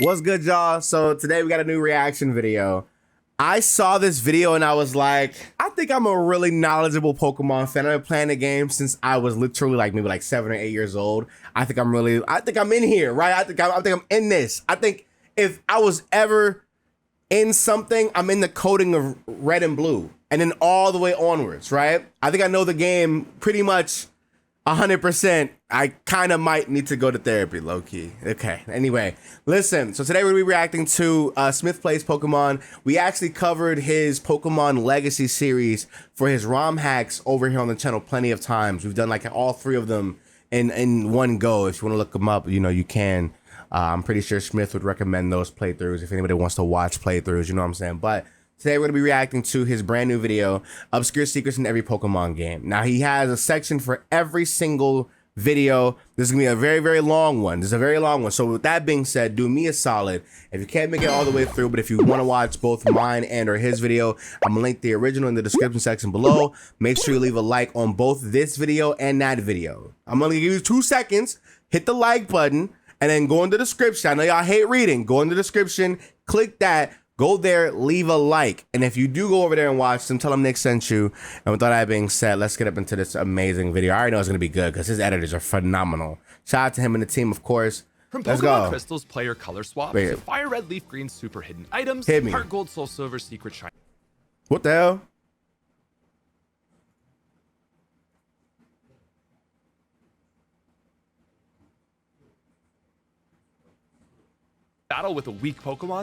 What's good, y'all? So today we got a new reaction video. I saw this video and I was like, I think I'm a really knowledgeable Pokemon fan. I've been playing the game since I was literally like maybe like 7 or 8 years old. I think I'm in here, right? I think I'm in this. I think if I was ever in something, I'm in the coding of red and blue and then all the way onwards, right? I think I know the game pretty much 100%. I kind of might need to go to therapy, low key. Okay. Anyway, listen. So today we're gonna be reacting to Smith Plays Pokemon. We actually covered his Pokemon Legacy series for his ROM hacks over here on the channel plenty of times. We've done like all 3 of them in one go. If you want to look them up, you know, you can. I'm pretty sure Smith would recommend those playthroughs if anybody wants to watch playthroughs. You know what I'm saying? But today we're going to be reacting to his brand new video, Obscure Secrets in Every Pokemon Game. Now, he has a section for every single video. This is going to be a very, very long one. This is a very long one. So with that being said, do me a solid. If you can't make it all the way through, but if you want to watch both mine and or his video, I'm going to link the original in the description section below. Make sure you leave a like on both this video and that video. I'm going to give you 2 seconds. Hit the like button and then go in the description. I know y'all hate reading. Go in the description, click that. Go there, leave a like. And if you do go over there and watch them, tell them Nick sent you. And with all that being said, let's get up into this amazing video. I already know it's going to be good because his editors are phenomenal. Shout out to him and the team, of course. From Let's Pokemon go. Crystal's player color swap Wait. to Fire Red, Leaf Green super hidden items, Hit me. Heart Gold, Soul Silver, Secret Shiny. What the hell? Battle with a weak Pokemon.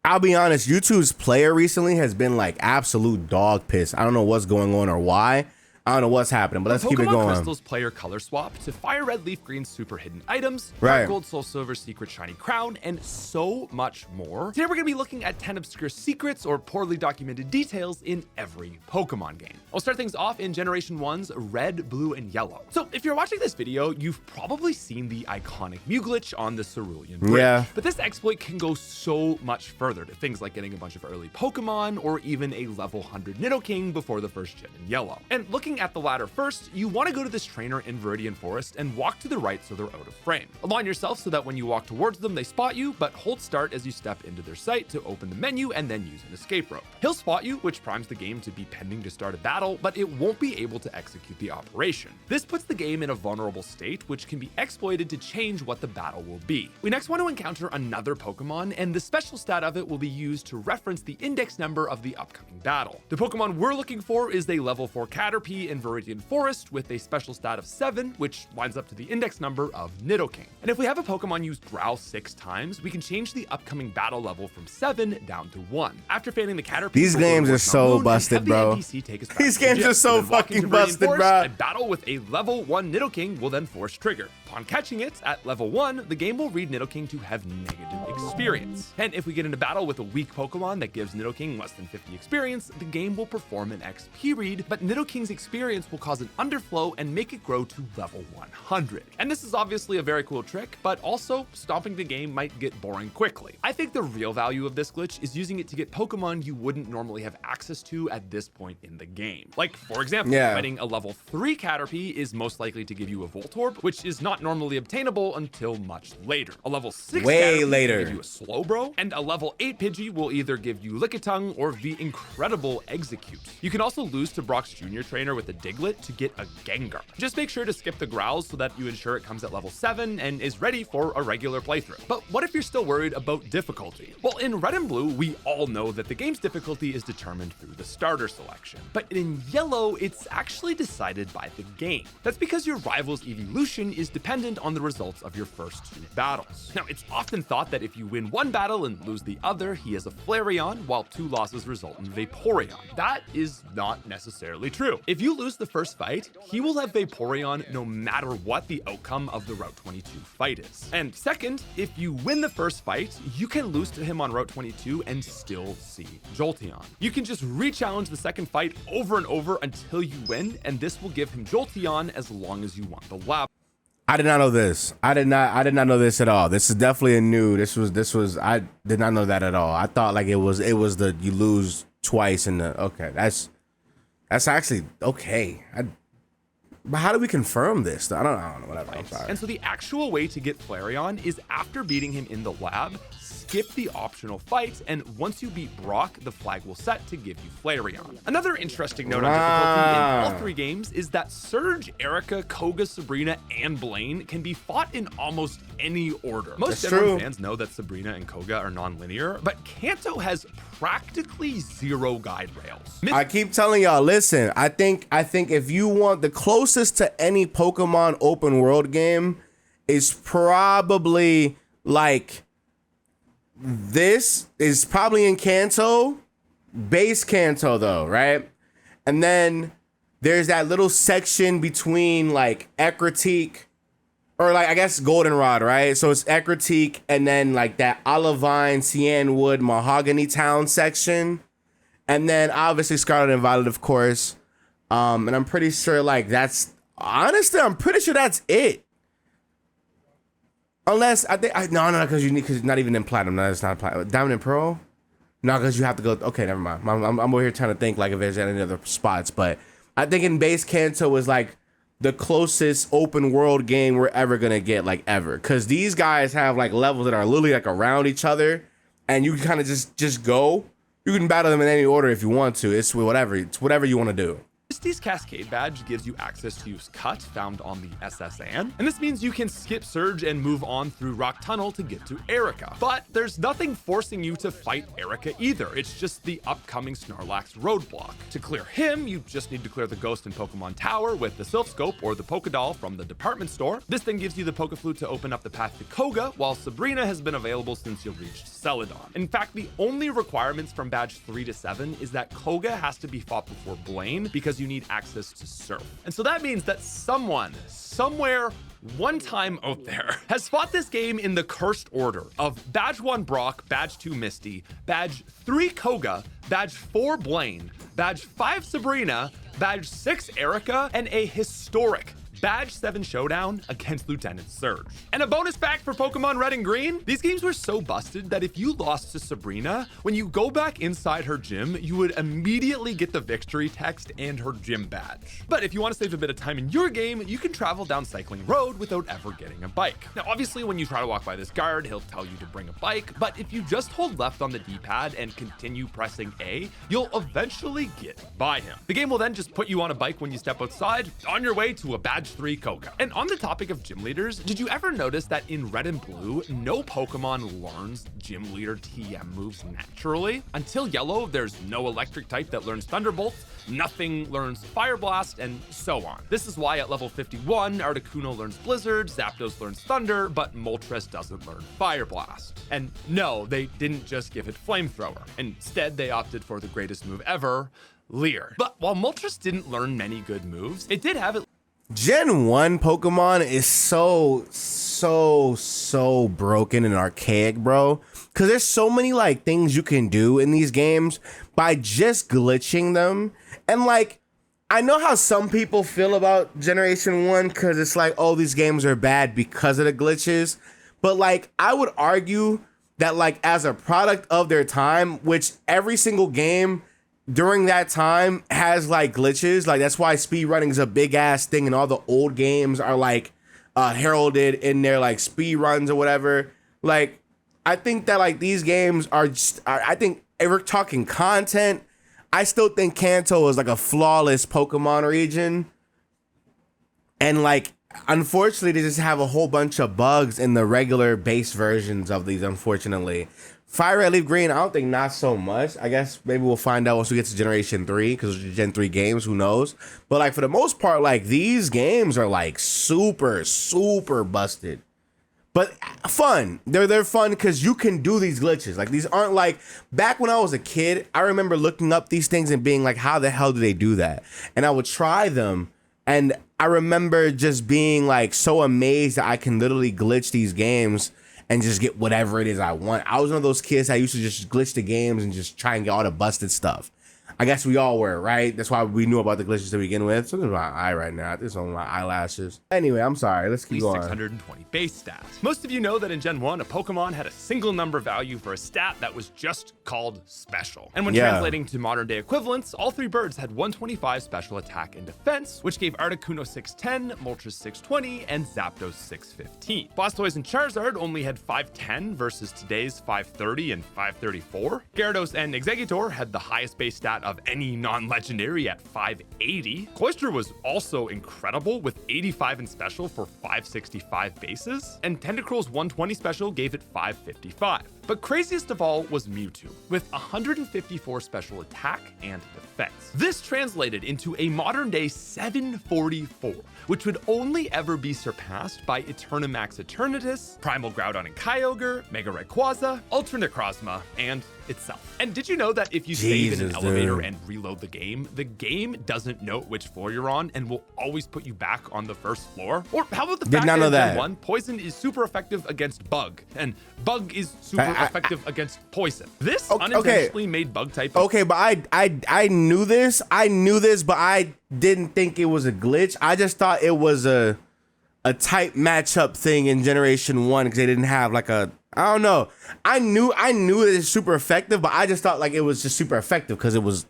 I'll be honest, YouTube's player recently has been like absolute dog piss. I don't know what's going on or why. I don't know what's happening, but let's keep it going. Crystal's player color swap to Fire Red, Leaf Green super hidden items, Right. Heart Gold, Soul Silver, Secret Shiny Crown, and so much more. Today we're going to be looking at 10 obscure secrets or poorly documented details in every Pokemon game. I'll start things off in Generation 1's Red, Blue, and Yellow. So if you're watching this video, you've probably seen the iconic Mew glitch on the Cerulean Bridge. Yeah. But this exploit can go so much further to things like getting a bunch of early Pokemon or even a level 100 Nidoking before the first gen in Yellow. And looking at the latter first, you want to go to this trainer in Viridian Forest and walk to the right so they're out of frame. Align yourself so that when you walk towards them, they spot you, but hold start as you step into their sight to open the menu and then use an escape rope. He'll spot you, which primes the game to be pending to start a battle, but it won't be able to execute the operation. This puts the game in a vulnerable state, which can be exploited to change what the battle will be. We next want to encounter another Pokemon, and the special stat of it will be used to reference the index number of the upcoming battle. The Pokemon we're looking for is a level 4 Caterpie in Viridian Forest with a special stat of 7, which lines up to the index number of Nidoking. And if we have a Pokemon use Growl 6 times, we can change the upcoming battle level from 7 down to 1. After failing the Caterpie, These games are so busted, bro. These games are so fucking busted, bro. A battle with a level 1 Nidoking will then force trigger. Upon catching it at level 1, the game will read Nidoking to have negative experience. And if we get into battle with a weak Pokemon that gives Nidoking less than 50 experience, the game will perform an XP read, but Nidoking's experience will cause an underflow and make it grow to level 100. And this is obviously a very cool trick, but also stomping the game might get boring quickly. I think the real value of this glitch is using it to get Pokemon you wouldn't normally have access to at this point in the game. Like, for example, fighting a level 3 Caterpie is most likely to give you a Voltorb, which is not normally obtainable until much later. A level 6 Caterpie will give you a Slowbro, and a level 8 Pidgey will either give you Lickitung or the incredible Execute. You can also lose to Brock's Junior trainer with a Diglett to get a Gengar. Just make sure to skip the growls so that you ensure it comes at level 7 and is ready for a regular playthrough. But what if you're still worried about difficulty? Well, in Red and Blue, we all know that the game's difficulty is determined through the starter selection. But in Yellow, it's actually decided by the game. That's because your rival's evolution is dependent on the results of your first 2 battles. Now, it's often thought that if you win one battle and lose the other, he has a Flareon, while 2 losses result in Vaporeon. That is not necessarily true. If you lose the first fight, he will have Vaporeon no matter what the outcome of the Route 22 fight is. And second, if you win the first fight, you can lose to him on Route 22 and still see Jolteon. You can just re-challenge the second fight over and over until you win, and this will give him Jolteon as long as you want the lab. I did not know this. I did not know this at all. This is definitely a new. This was I did not know that at all. I thought like it was the you lose twice in the okay. That's actually okay. But how do we confirm this? I don't know, whatever, I'm sorry. And so the actual way to get Flareon is after beating him in the lab, skip the optional fights, and once you beat Brock, the flag will set to give you Flareon. Another interesting note on difficulty in all 3 games is that Surge, Erica, Koga, Sabrina, and Blaine can be fought in almost any order. Most Gen fans know that Sabrina and Koga are non-linear, but Kanto has practically 0 guide rails. I keep telling y'all, listen, I think if you want the closest to any Pokemon open world game is probably like this is probably in Kanto, base Kanto though, right? And then there's that little section between like Ekritique or like I guess Goldenrod, right? So it's Ekritique and then like that Olivine, Cianwood, Mahogany Town section. And then obviously Scarlet and Violet, of course. And I'm pretty sure like that's honestly, I'm pretty sure that's it. Unless I think no, because it's not even in platinum. No, it's not platinum. Diamond and Pearl. No, because you have to go. Okay, never mind. I'm over here trying to think like if there's any other spots, but I think in base Kanto is like the closest open world game we're ever gonna get, like ever. Because these guys have like levels that are literally like around each other, and you can kind of just go. You can battle them in any order if you want to. It's whatever. It's whatever you want to do. Misty's Cascade badge gives you access to use Cut, found on the SS Anne, and this means you can skip Surge and move on through Rock Tunnel to get to Erica. But there's nothing forcing you to fight Erica either, it's just the upcoming Snorlax roadblock. To clear him, you just need to clear the Ghost in Pokemon Tower with the Silph Scope or the Pokédoll from the department store. This then gives you the Pokeflute to open up the path to Koga, while Sabrina has been available since you reached Celadon. In fact, the only requirements from badge 3 to 7 is that Koga has to be fought before Blaine, because you need access to Surf. And so that means that someone, somewhere, one time out there, has fought this game in the cursed order of badge 1 Brock, badge 2 Misty, badge 3 Koga, badge 4 Blaine, badge 5 Sabrina, badge 6 Erica, and a historic badge 7 showdown against Lieutenant Surge. And a bonus fact for Pokemon Red and Green, these games were so busted that if you lost to Sabrina, when you go back inside her gym, you would immediately get the victory text and her gym badge. But if you want to save a bit of time in your game, you can travel down Cycling Road without ever getting a bike. Now, obviously, when you try to walk by this guard, he'll tell you to bring a bike, but if you just hold left on the D-pad and continue pressing A, you'll eventually get by him. The game will then just put you on a bike when you step outside, on your way to a badge 3 Koga. And on the topic of gym leaders, did you ever notice that in Red and Blue, no Pokemon learns gym leader TM moves naturally? Until Yellow, there's no electric type that learns Thunderbolt, nothing learns Fire Blast, and so on. This is why at level 51, Articuno learns Blizzard, Zapdos learns Thunder, but Moltres doesn't learn Fire Blast. And no, they didn't just give it Flamethrower. Instead, they opted for the greatest move ever, Leer. But while Moltres didn't learn many good moves, it did have it. Gen 1 Pokemon is so broken and archaic, bro. Because there's so many like things you can do in these games by just glitching them. And like, I know how some people feel about Generation 1 because it's like, oh, these games are bad because of the glitches. But like, I would argue that like as a product of their time, which every single game during that time has like glitches, like that's why speedrunning is a big ass thing, and all the old games are like heralded in their like speed runs or whatever. Like, I think that like these games are just, I think if we're talking content, I still think Kanto is like a flawless Pokemon region, and like unfortunately they just have a whole bunch of bugs in the regular base versions of these, unfortunately. Fire Red Leaf Green, I don't think not so much. I guess maybe we'll find out once we get to Generation 3, because Gen 3 games, who knows? But like for the most part, like these games are like super busted. But fun. They're fun because you can do these glitches. Like these aren't like, back when I was a kid, I remember looking up these things and being like, how the hell do they do that? And I would try them. And I remember just being like so amazed that I can literally glitch these games and just get whatever it is I want. I was one of those kids that used to just glitch the games and just try and get all the busted stuff. I guess we all were, right? That's why we knew about the glitches to begin with. Something about my eye right now. This is on my eyelashes. Anyway, I'm sorry. Let's keep going. 620 base stats. Most of you know that in Gen 1, a Pokemon had a single number value for a stat that was just called special. And when translating to modern day equivalents, all three birds had 125 special attack and defense, which gave Articuno 610, Moltres 620, and Zapdos 615. Blastoise and Charizard only had 510 versus today's 530 and 534. Gyarados and Exeggutor had the highest base stat of any non-legendary at 580. Cloyster was also incredible with 85 in special for 565 bases, and Tentacruel's 120 special gave it 555. But craziest of all was Mewtwo, with 154 special attack and defense. This translated into a modern day 744, which would only ever be surpassed by Eternamax Eternatus, Primal Groudon and Kyogre, Mega Rayquaza, Ultra Necrozma, and itself. And did you know that if you save in an elevator and reload the game doesn't know which floor you're on and will always put you back on the first floor? Or how about the fact that in Gen 1, Poison is super effective against Bug, and Bug is super effective against Poison. This unintentionally made Bug type. Okay, but I knew this. But I didn't think it was a glitch. I just thought it was a type matchup thing in Generation 1 because they didn't have like a, I don't know. I knew it is super effective, but I just thought like it was just super effective because it was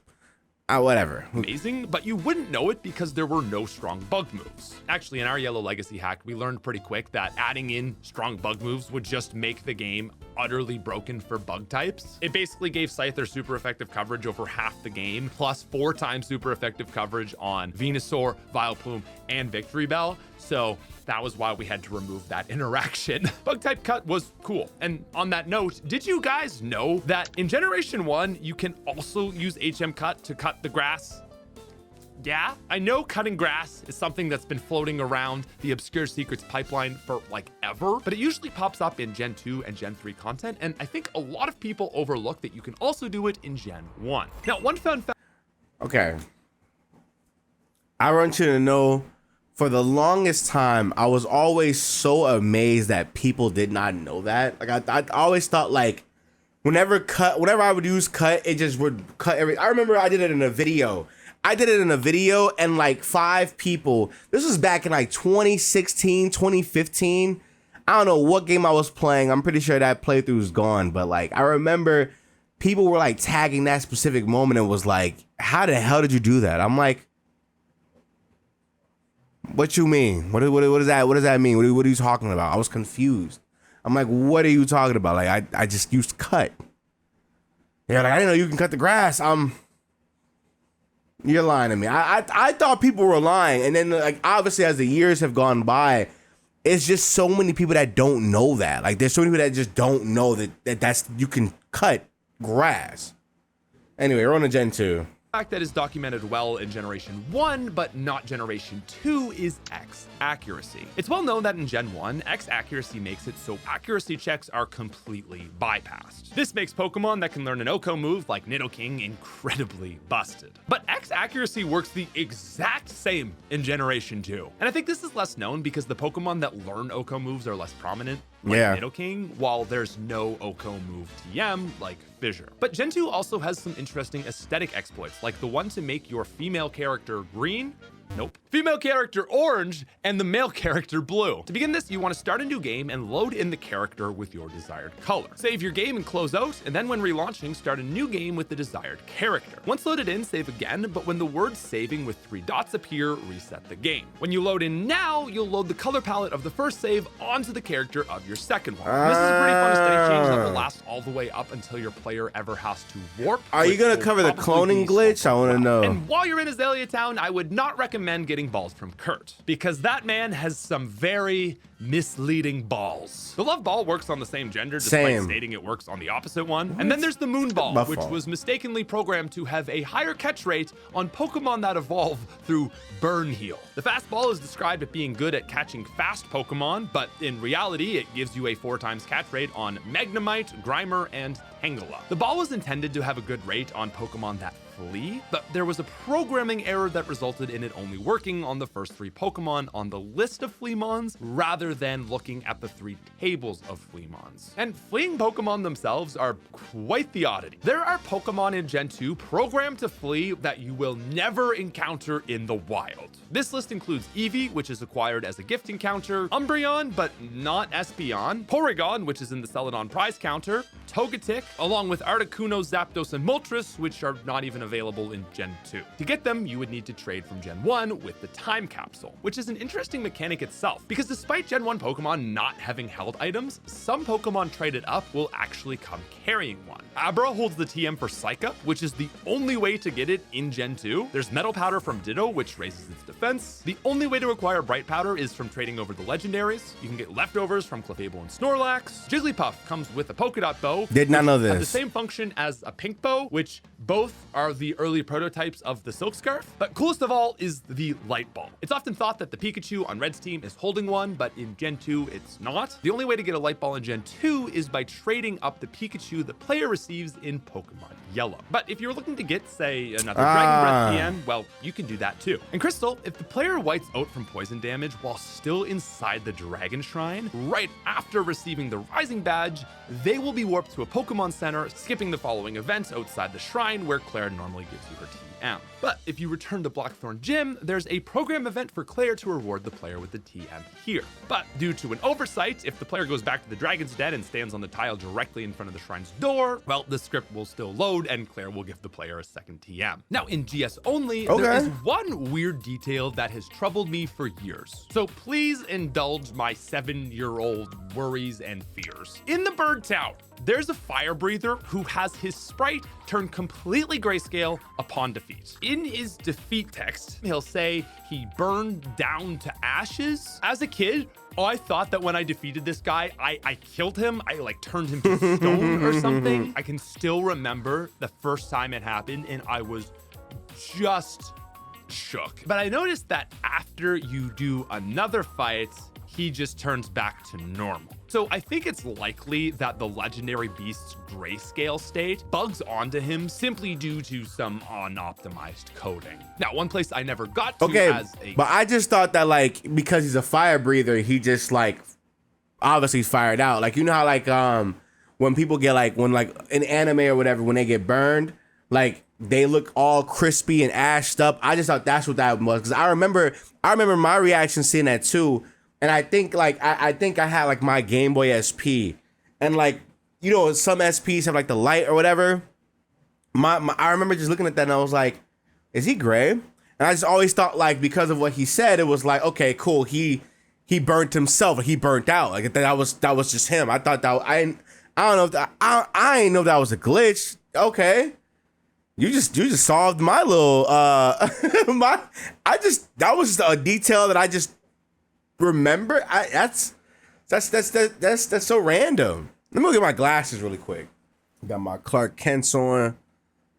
whatever. Amazing, but you wouldn't know it because there were no strong bug moves. Actually, in our Yellow Legacy hack, we learned pretty quick that adding in strong bug moves would just make the game utterly broken for bug types. It basically gave Scyther super effective coverage over half the game, plus 4 times super effective coverage on Venusaur, Vileplume, and Victory Bell. So that was why we had to remove that interaction. Bug type cut was cool. And on that note, did you guys know that in Generation 1, you can also use HM cut to cut the grass? Yeah, I know cutting grass is something that's been floating around the Obscure Secrets pipeline for like ever, but it usually pops up in Gen 2 and Gen 3 content, and I think a lot of people overlook that you can also do it in Gen 1. Now, one fun fact. Okay. I want you to know, for the longest time, I was always so amazed that people did not know that. Like I always thought like whenever I would use cut, it just would cut every. I remember I did it in a video. And like 5 people, this was back in like 2016, 2015. I don't know what game I was playing. I'm pretty sure that playthrough is gone, but like I remember people were like tagging that specific moment and was like, how the hell did you do that? I'm like, what you mean? What does that mean? What are you talking about? I was confused. I'm like, what are you talking about? Like, I just used cut. Yeah, like I didn't know you can cut the grass. You're lying to me. I thought people were lying, and then like obviously as the years have gone by, it's just so many people that don't know that. Like there's so many people that just don't know that's you can cut grass. Anyway, we're on to Gen 2. Fact that is documented well in Generation 1, but not Generation 2 is X accuracy. It's well known that in Gen 1, X accuracy makes it so accuracy checks are completely bypassed. This makes Pokemon that can learn an OHKO move like Nidoking incredibly busted. But X accuracy works the exact same in Generation 2. And I think this is less known because the Pokemon that learn OHKO moves are less prominent, like Nidoking, while there's no OHKO move TM like Fissure. But Gen 2 also has some interesting aesthetic exploits, like the one to make your female character green, female character orange, and the male character blue. To begin this, you want to start a new game and load in the character with your desired color. Save your game and close out, and then when relaunching, start a new game with the desired character. Once loaded in, save again, but when the word saving with 3 dots appear, reset the game. When you load in now, you'll load the color palette of the first save onto the character of your second one. And this is a pretty fun aesthetic change that will last all the way up until your player ever has to warp. Are you gonna cover the cloning glitch? I want to know. And while you're in Azalea Town, I would not recommend getting balls from Kurt, because that man has some very misleading balls. The love ball works on the same gender despite stating it works on the opposite one. And then there's the moon ball, which was mistakenly programmed to have a higher catch rate on Pokemon that evolve through burn heal. The fast ball is described as being good at catching fast Pokemon, but in reality it gives you a 4 times catch rate on Magnemite, Grimer, and Tangela. The ball was intended to have a good rate on Pokemon that Flea, but there was a programming error that resulted in it only working on the first 3 Pokemon on the list of Fleamons rather than looking at the 3 tables of Fleamons. And fleeing Pokemon themselves are quite the oddity. There are Pokemon in Gen 2 programmed to flee that you will never encounter in the wild. This list includes Eevee, which is acquired as a gift encounter, Umbreon, but not Espeon, Porygon, which is in the Celadon prize counter, Togetic, along with Articuno, Zapdos, and Moltres, which are not even available in Gen 2. To get them, you would need to trade from Gen 1 with the Time Capsule, which is an interesting mechanic itself, because despite Gen 1 Pokemon not having held items, some Pokemon traded up will actually come carrying one. Abra holds the TM for Psycha, which is the only way to get it in Gen 2. There's Metal Powder from Ditto, which raises its defense. The only way to acquire Bright Powder is from trading over the legendaries. You can get leftovers from Clefable and Snorlax. Jigglypuff comes with a Polka Dot Bow. Did not know Have the this. same function as a Pink Bow, which both are the early prototypes of the Silk Scarf. But coolest of all is the Light Ball. It's often thought that the Pikachu on Red's team is holding one, but in Gen 2, it's not. The only way to get a Light Ball in Gen 2 is by trading up the Pikachu the player receives in Pokemon Yellow. But if you're looking to get, say, another Dragon Breath TM, well, you can do that too. In Crystal, if the player whites out from poison damage while still inside the Dragon Shrine, right after receiving the Rising Badge, they will be warped to a Pokemon Center, skipping the following events outside the shrine where Claire normally gives you her TM. But if you return to Blackthorn Gym, there's a program event for Claire to reward the player with the TM here. But due to an oversight, if the player goes back to the Dragon's Den and stands on the tile directly in front of the shrine's door, well, the script will still load and Claire will give the player a second TM. Now in GS only, there is one weird detail that has troubled me for years. So please indulge my 7-year-old worries and fears. In the Bird Town, there's a fire breather who has his sprite turn completely grayscale upon defeat. In his defeat text, he'll say he burned down to ashes. As a kid, I thought that when I defeated this guy, I killed him. I like turned him to stone or something. I can still remember the first time it happened and I was just shook. But I noticed that after you do another fight, he just turns back to normal. So I think it's likely that the legendary beast's grayscale state bugs onto him simply due to some unoptimized coding. Now, one place I never got to but I just thought that like, because he's a fire breather, he just like, obviously fired out. Like, you know how like, when people get like, when like in anime or whatever, when they get burned, like they look all crispy and ashed up. I just thought that's what that was. Cause I remember my reaction seeing that too. And I think like I think I had like my Game Boy SP, and like, you know, some SPs have like the light or whatever. I remember just looking at that and I was like, is he gray? And I just always thought like, because of what he said, it was like, okay, cool. He burnt himself. He burnt out. Like that was just him. I thought that I don't know if that, I ain't know that was a glitch. Okay. You just solved my little that was just a detail that I just remember. That's so random. Let me go get my glasses really quick. Got my Clark Kent's on.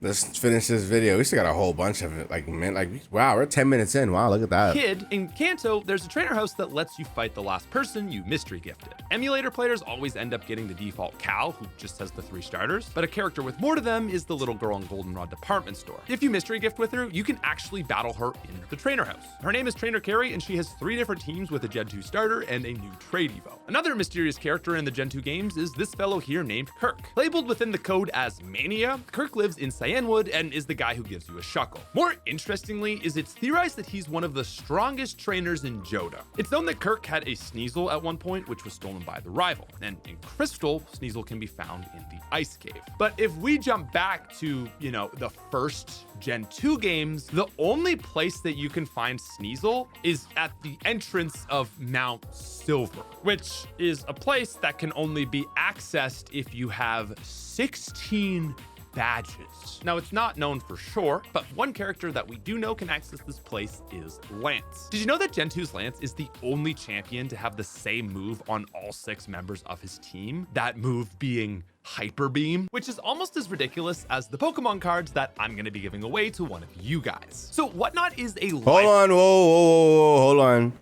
Let's finish this video. We still got a whole bunch of it. Like, man, like, wow, we're 10 minutes in. Wow, look at that. Kid, in Kanto, there's a trainer house that lets you fight the last person you mystery gifted. Emulator players always end up getting the default Cal, who just has the 3 starters, but a character with more to them is the little girl in Goldenrod department store. If you mystery gift with her, you can actually battle her in the trainer house. Her name is Trainer Carrie, and she has 3 different teams with a Gen 2 starter and a new trade evo. Another mysterious character in the Gen 2 games is this fellow here named Kirk. Labeled within the code as Mania, Kirk lives in Cyanwood and is the guy who gives you a shuckle. More interestingly, is it's theorized that he's one of the strongest trainers in Johto. It's known that Kirk had a Sneasel at one point, which was stolen by the rival. And in Crystal, Sneasel can be found in the Ice Cave. But if we jump back to, you know, the first Gen 2 games, the only place that you can find Sneasel is at the entrance of Mount Silver, which is a place that can only be accessed if you have 16 badges. Now, it's not known for sure, but one character that we do know can access this place is Lance. Did you know that Gen 2's Lance is the only champion to have the same move on all 6 members of his team? That move being Hyper Beam, which is almost as ridiculous as the Pokemon cards that I'm going to be giving away to one of you guys. So Whatnot is a hold on.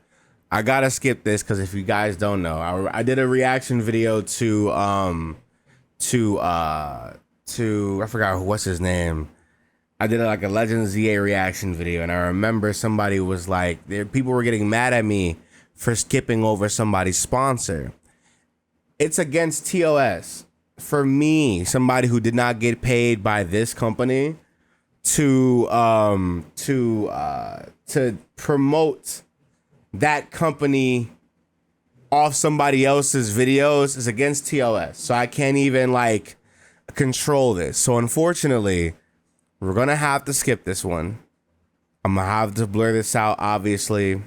I gotta skip this because if you guys don't know, I did a reaction video to I forgot what's his name. I did like a Legend ZA reaction video, and I remember somebody was like, people were getting mad at me for skipping over somebody's sponsor. It's against TOS. For me, somebody who did not get paid by this company to promote that company off somebody else's videos is against TOS. So I can't even like control this. So unfortunately, we're gonna have to skip this one. I'm gonna have to blur this out, obviously.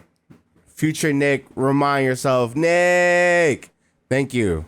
Future Nick, remind yourself, Nick. Thank you.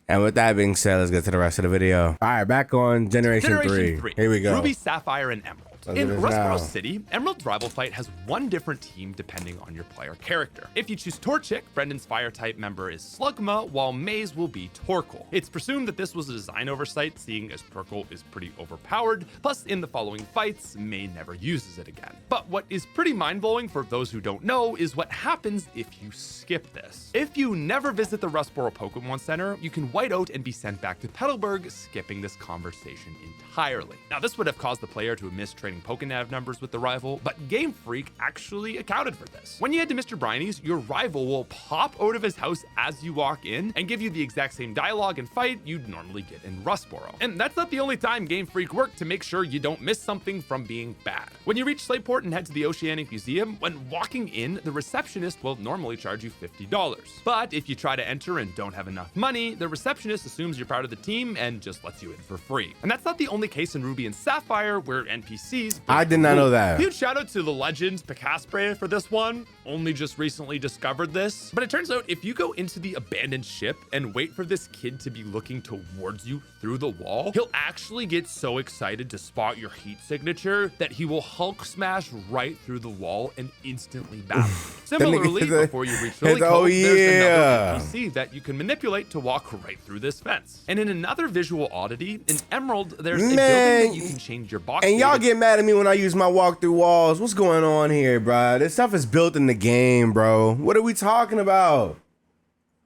And with that being said, let's get to the rest of the video. All right, back on Generation 3. Here we go. Ruby, Sapphire, and Emerald. In Rustboro City, Emerald's rival fight has one different team depending on your player character. If you choose Torchic, Brendan's fire-type member is Slugma, while Maze will be Torkoal. It's presumed that this was a design oversight, seeing as Torkoal is pretty overpowered, plus in the following fights, May never uses it again. But what is pretty mind-blowing for those who don't know is what happens if you skip this. If you never visit the Rustboro Pokemon Center, you can white out and be sent back to Petalburg, skipping this conversation entirely. Now, this would have caused the player to miss trading Pokenav numbers with the rival, but Game Freak actually accounted for this. When you head to Mr. Briney's, your rival will pop out of his house as you walk in and give you the exact same dialogue and fight you'd normally get in Rustboro. And that's not the only time Game Freak worked to make sure you don't miss something from being bad. When you reach Slateport and head to the Oceanic Museum, when walking in, the receptionist will normally charge you $50. But if you try to enter and don't have enough money, the receptionist assumes you're part of the team and just lets you in for free. And that's not the only case in Ruby and Sapphire where NPCs... I did not know that. Huge shout out to the Legends Picaspre for this one. Only just recently discovered this. But it turns out if you go into the abandoned ship and wait for this kid to be looking towards you through the wall, he'll actually get so excited to spot your heat signature that he will Hulk smash right through the wall and instantly battle. Similarly, before you reach Philly Cove, there's another NPC that you can manipulate to walk right through this fence. And in another visual oddity, in Emerald, there's a building that you can change your box. And y'all get mad at me when I use my walk through walls. What's going on here, bro? This stuff is built in the game, bro. What are we talking about?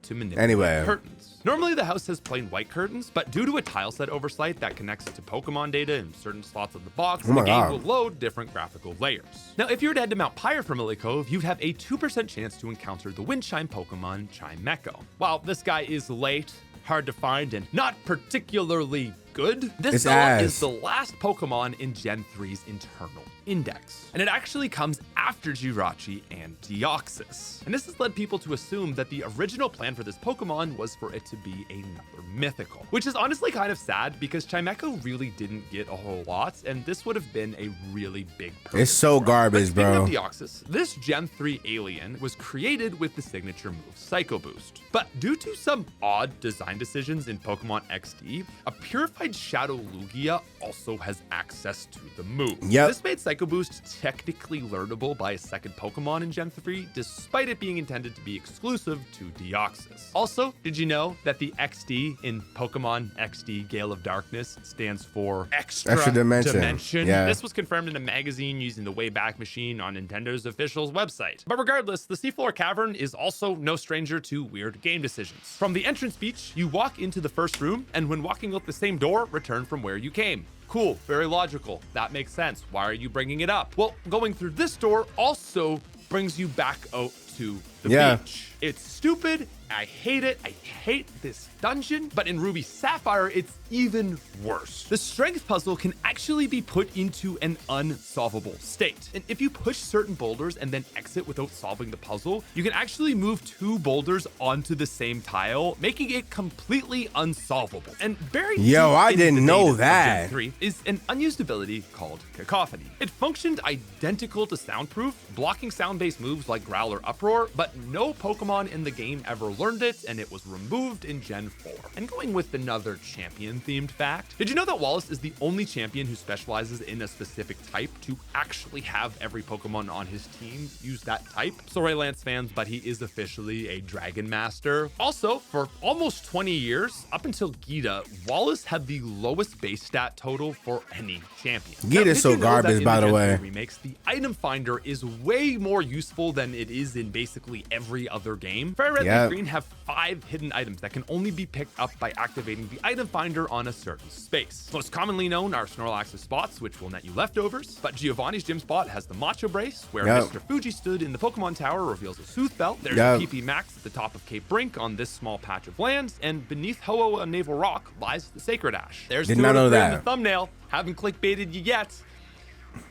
To manipulate curtains. Normally the house has plain white curtains, but due to a tile set oversight that connects to Pokemon data in certain slots of the box, the game will load different graphical layers. Now, if you were to head to Mount Pyre from Lily Cove, you'd have a 2% chance to encounter the Windchime Pokemon Chimecho. While this guy is late, hard to find, and not particularly good, this fella is the last Pokemon in Gen 3's internal index. And it actually comes after Jirachi and Deoxys. And this has led people to assume that the original plan for this Pokemon was for it to be another mythical, which is honestly kind of sad because Chimecho really didn't get a whole lot, and this would have been a really big purpose. It's so garbage, bro. Speaking of Deoxys, this Gen 3 alien was created with the signature move Psycho Boost. But due to some odd design decisions in Pokemon XD, a purified Shadow Lugia also has access to the move. This made Psycho Boost technically learnable by a second Pokemon in Gen 3, despite it being intended to be exclusive to Deoxys. Also, did you know that the XD in Pokemon XD Gale of Darkness stands for Extra Dimension? This was confirmed in a magazine using the Wayback Machine on Nintendo's official website. But regardless, the Seafloor Cavern is also no stranger to weird game decisions. From the entrance beach, you walk into the first room, and when walking out the same door, return from where you came. Cool, very logical. That makes sense. Why are you bringing it up? Well, going through this door also brings you back out to the beach. It's stupid. I hate it. I hate this dungeon. But in Ruby Sapphire, it's even worse. The strength puzzle can actually be put into an unsolvable state. And if you push certain boulders and then exit without solving the puzzle, you can actually move 2 boulders onto the same tile, making it completely unsolvable. And buried I didn't know that. Gen 3 is an unused ability called Cacophony. It functioned identical to Soundproof, blocking sound-based moves like Growl or Uproar, but no Pokemon in the game ever learned it, and it was removed in Gen 4. And going with another champion-themed fact, did you know that Wallace is the only champion who specializes in a specific type to actually have every Pokemon on his team use that type? Sorry, Lance fans, but he is officially a Dragon Master. Also, for almost 20 years, up until Geeta, Wallace had the lowest base stat total for any champion. Geeta's so garbage, by the way. Remakes, the item finder is way more useful than it is in in basically every other game. Fire Red, Yep. Leaf Green have 5 hidden items that can only be picked up by activating the item finder on a certain space. Most commonly known are Snorlax's spots, which will net you leftovers, but Giovanni's gym spot has the Macho Brace, where Yep. Mr. Fuji stood in the Pokemon Tower reveals a Sooth Belt. There's Yep. a PP Max at the top of Cape Brink on this small patch of lands, and beneath Ho-Oh Naval Rock lies the Sacred Ash. There's Did two not out of know three in that. the thumbnail. Haven't clickbaited you yet.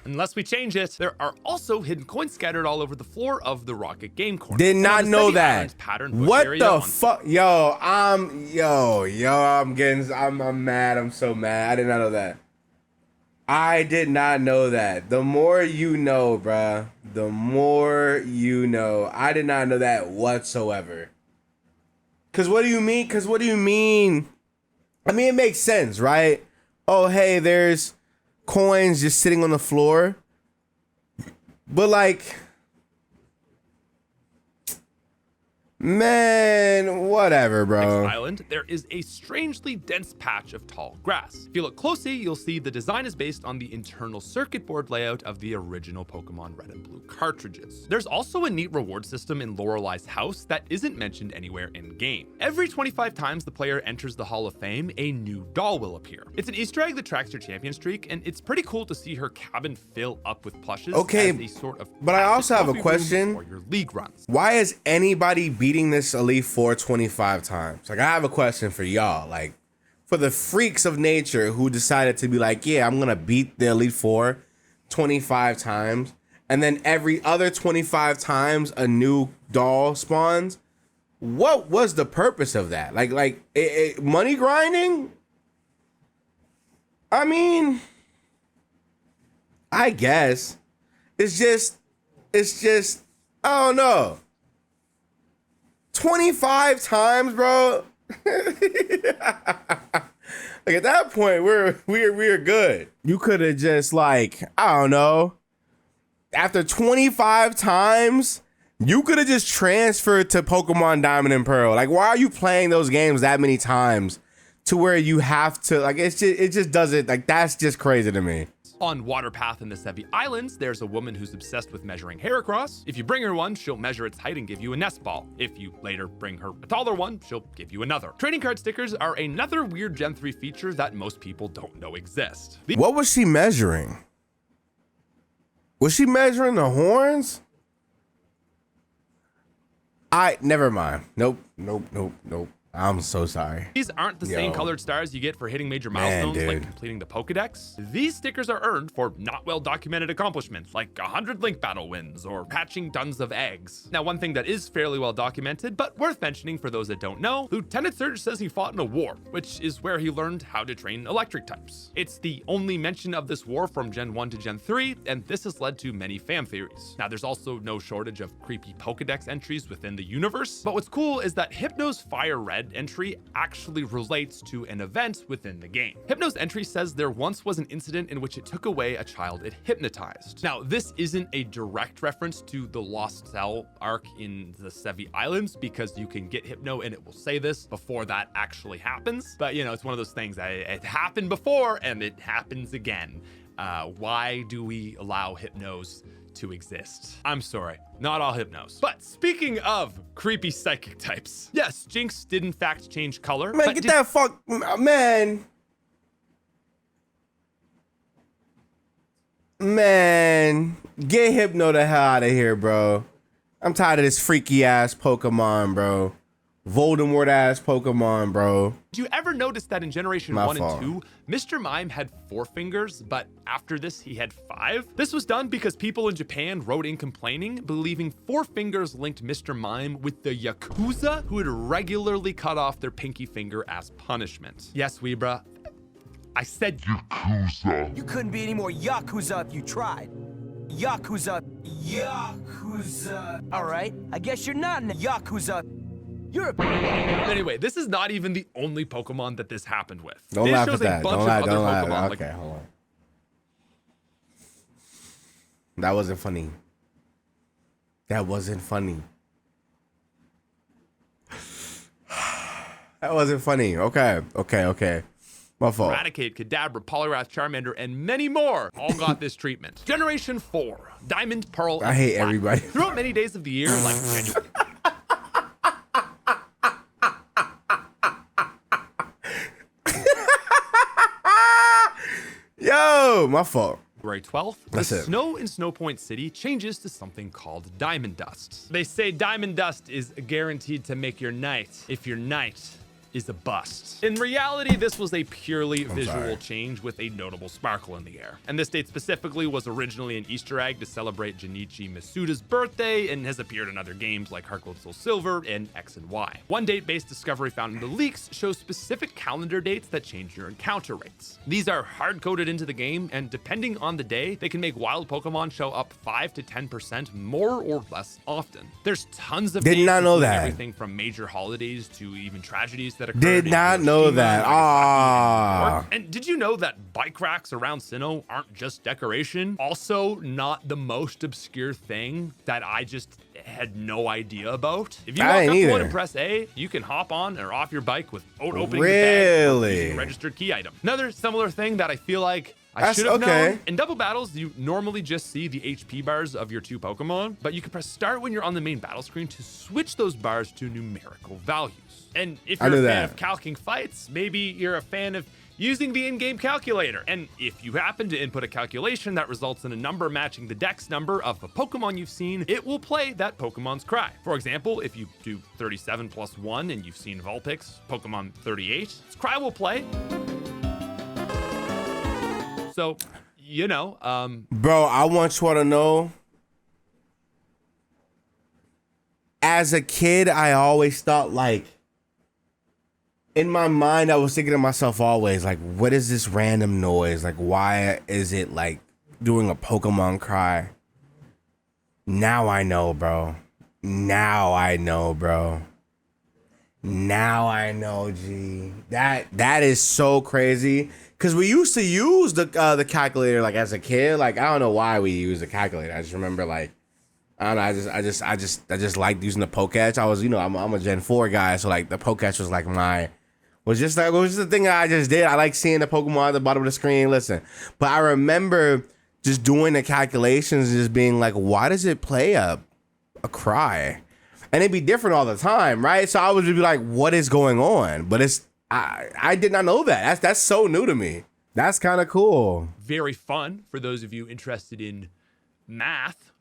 Unless we change it. There are also hidden coins scattered all over the floor of the Rocket Game Corner. Did And not on the know Sevi that. Islands pattern bush What area the on- fuck? I'm mad. I'm so mad. I did not know that. I did not know that. The more you know, bruh. The more you know. I did not know that whatsoever. Cause what do you mean? I mean, it makes sense, right? Oh, hey, there's coins just sitting on the floor. But like, man, whatever, bro. Next island, there is a strangely dense patch of tall grass. If you look closely, you'll see the design is based on the internal circuit board layout of the original Pokemon Red and Blue cartridges. There's also a neat reward system in Lorelei's house that isn't mentioned anywhere in game. Every 25 times the player enters the Hall of Fame, a new doll will appear. It's an Easter egg that tracks your champion streak, and it's pretty cool to see her cabin fill up with plushes. Okay, as a sort of but I also have a trophy room question. for your league runs. Why is anybody beating this Elite Four 25 times? Like, I have a question for y'all. Like, for the freaks of nature who decided to be like, yeah, I'm gonna beat the Elite Four 25 times, and then every other 25 times a new doll spawns. What was the purpose of that? Like money grinding? I mean, I guess it's just, I don't know. 25 times, bro. Like, at that point, we're good. You could have just, like, I don't know. After 25 times, you could have just transferred to Pokemon Diamond and Pearl. Like, why are you playing those games that many times to where you have to, like, it just doesn't, like, that's just crazy to me. On Waterpath in the Sevi Islands, there's a woman who's obsessed with measuring Heracross. If you bring her one, she'll measure its height and give you a nest ball. If you later bring her a taller one, she'll give you another. Trading card stickers are another weird Gen 3 feature that most people don't know exist. What was she measuring? Was she measuring the horns? Never mind. Nope. I'm so sorry. These aren't the same colored stars you get for hitting major milestones like completing the Pokedex. These stickers are earned for not well documented accomplishments like 100 Link Battle wins or hatching tons of eggs. Now, one thing that is fairly well documented, but worth mentioning for those that don't know, Lieutenant Surge says he fought in a war, which is where he learned how to train electric types. It's the only mention of this war from Gen 1 to Gen 3, and this has led to many fan theories. Now, there's also no shortage of creepy Pokedex entries within the universe, but what's cool is that Hypno's Fire Red entry actually relates to an event within the game. Hypno's entry says there once was an incident in which it took away a child it hypnotized. Now, this isn't a direct reference to the Lost Cell arc in the Sevi Islands, because you can get Hypno and it will say this before that actually happens. But, you know, it's one of those things that it happened before and it happens again. Why do we allow Hypnos to exist? I'm sorry, not all Hypnos. But speaking of creepy psychic types, yes, Jinx did in fact change color. Man, get that fuck, man. Man, get Hypno the hell out of here, bro. I'm tired of this freaky ass Pokemon, bro. Voldemort ass Pokemon, bro. Did you ever notice that in Generation My 1 fault. and 2, Mr. Mime had 4 fingers, but after this he had 5? This was done because people in Japan wrote in complaining, believing 4 fingers linked Mr. Mime with the Yakuza, who would regularly cut off their pinky finger as punishment. Yes, Weebra, I said Yakuza. You couldn't be any more Yakuza if you tried. Yakuza. All right, I guess you're not in a Yakuza. You're a... Anyway, this is not even the only Pokemon that this happened with. Don't This laugh shows at that. a bunch Don't of laugh. other Don't laugh. Pokemon, Okay, hold on. That wasn't funny. That wasn't funny. That wasn't funny. Okay. My fault. Eradicate, Kadabra, Poliwrath, Charmander, and many more all got this treatment. Generation 4, Diamond, Pearl, I hate and Platinum. everybody. Throughout many days of the year, like January. Yo, my fault. February 12th, That's the it. snow in Snowpoint City changes to something called diamond dust. They say diamond dust is guaranteed to make your night if your night is a bust. In reality, this was a purely visual sorry. change with a notable sparkle in the air. And this date specifically was originally an Easter egg to celebrate Junichi Masuda's birthday and has appeared in other games like Heart Gold Soul Silver and X and Y. One date-based discovery found in the leaks shows specific calendar dates that change your encounter rates. These are hard-coded into the game, and depending on the day, they can make wild Pokemon show up 5 to 10% more or less often. There's tons of Did dates, not know including that. everything from major holidays to even tragedies that occurred Did in not know Hiroshima, that. Nagasaki, and New Ah. York. And did you know that bike racks around Sinnoh aren't just decoration? Also, not the most obscure thing that I just had no idea about. If you I walk up ain't to one either. and press A, you can hop on or off your bike without opening the bag or Really? using a registered key item. Another similar thing that I feel like I That's should have okay. known. In double battles, you normally just see the HP bars of your two Pokemon, but you can press start when you're on the main battle screen to switch those bars to numerical values. And if I you're a knew fan that. of calcing fights, maybe you're a fan of using the in-game calculator. And if you happen to input a calculation that results in a number matching the dex number of a Pokemon you've seen, it will play that Pokemon's cry. For example, if you do 37 plus 1 and you've seen Vulpix, Pokemon 38, its cry will play. So, you know, Bro, I want you all to know. As a kid, I always thought, like, in my mind, I was thinking to myself always, like, what is this random noise? Like, why is it like doing a Pokemon cry? Now I know, bro. Now I know, bro. Now I know, G. That is so crazy. Cause we used to use the calculator like as a kid. Like I don't know why we use the calculator. I just remember like I don't know. I just liked using the Pokédex. I was I'm a Gen 4 guy, so like the Pokédex was like was just the thing that I just did. I like seeing the Pokemon at the bottom of the screen. Listen, but I remember just doing the calculations, and just being like, why does it play a cry? And it'd be different all the time, right? So I would just be like, what is going on? But I did not know that. That's so new to me. That's kind of cool. very fun for those of you interested in math.